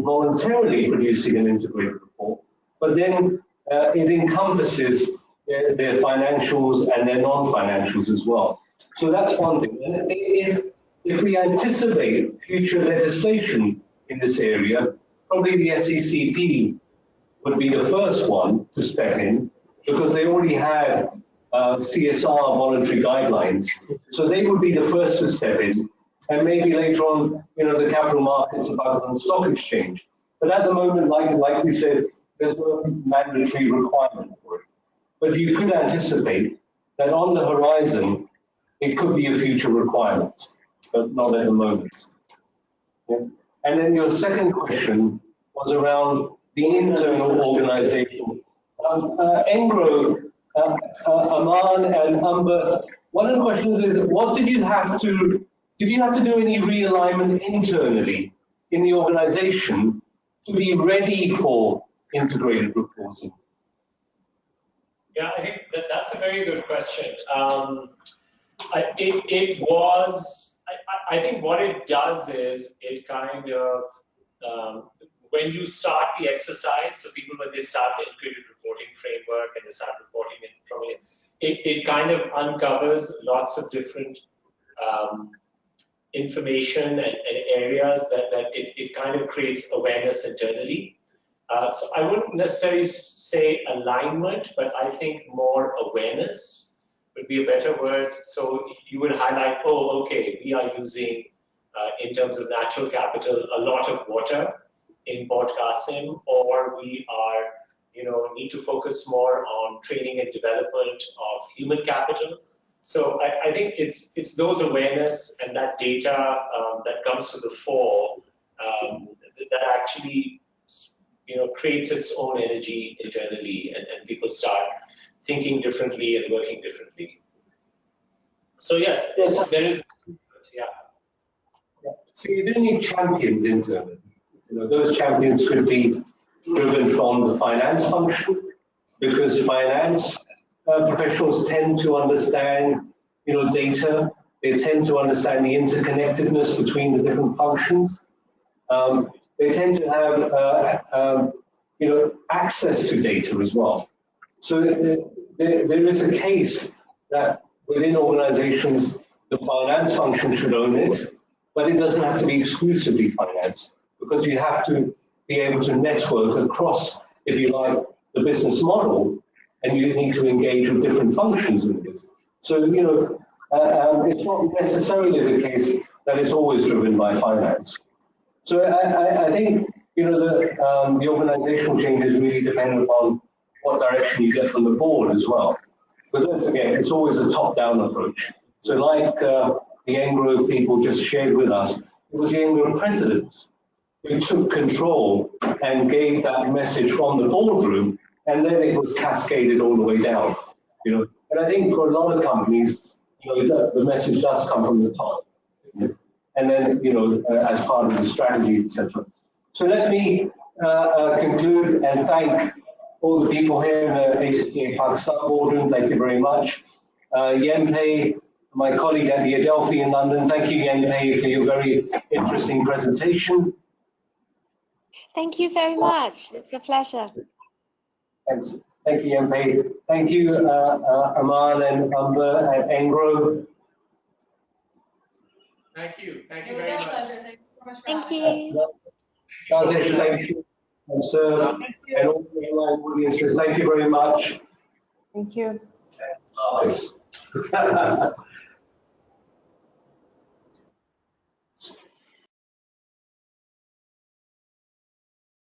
voluntarily producing an integrated report. But then it encompasses their financials and their non-financials as well. So that's one thing. And if we anticipate future legislation in this area, probably the SECP would be the first one to step in because they already have CSR voluntary guidelines. So they would be the first to step in. And maybe later on, the capital markets of Pakistan Stock Exchange. But at the moment, like we said, there's no mandatory requirement for it. But you could anticipate that on the horizon, it could be a future requirement, but not at the moment. Yeah. And then your second question was around the internal organization. Engro, Aman and Amber, one of the questions is, what did you have to do any realignment internally in the organization to be ready for integrated reporting? Yeah, I think that's a very good question. I think what it does is it kind of, when you start the exercise, so people, when they start the integrated reporting framework and they start reporting it from it kind of uncovers lots of different information and areas that it kind of creates awareness internally. So I wouldn't necessarily say alignment, but I think more awareness would be a better word. So you would highlight, oh, okay, we are using, in terms of natural capital, a lot of water in Port Qasim, or we are, need to focus more on training and development of human capital. So I think it's those awareness and that data that comes to the fore that actually creates its own energy internally, and people start thinking differently and working differently. So yes, there is, yeah. So you do need champions internally. Those champions could be driven from the finance function, because finance professionals tend to understand, data. They tend to understand the interconnectedness between the different functions. They tend to have, access to data as well. So there is a case that within organizations, the finance function should own it, but it doesn't have to be exclusively finance, because you have to be able to network across, if you like, the business model, and you need to engage with different functions in the business. So, it's not necessarily the case that it's always driven by finance. So I think, the organizational change is really dependent upon what direction you get from the board as well. But don't forget, it's always a top-down approach. So like the Engro people just shared with us, it was the Engro presidents who took control and gave that message from the boardroom, and then it was cascaded all the way down. And I think for a lot of companies, the message does come from the top, and then as part of the strategy, etc. So let me conclude and thank all the people here in the ACCA Pakistan boardroom. Thank you very much. Yenpei, my colleague at the Adelphi in London, thank you, Yenpei, for your very interesting presentation. Thank you very much. It's a pleasure. Thanks. Thank you, Yenpei. Thank you, Aman and Amber and Engro. Thank you. Thank you It was very our much. pleasure. Thank you so much for Thank having us. you. Nazesh, thank you. And Sir, and all the online audiences, thank you very much. Thank you. Office.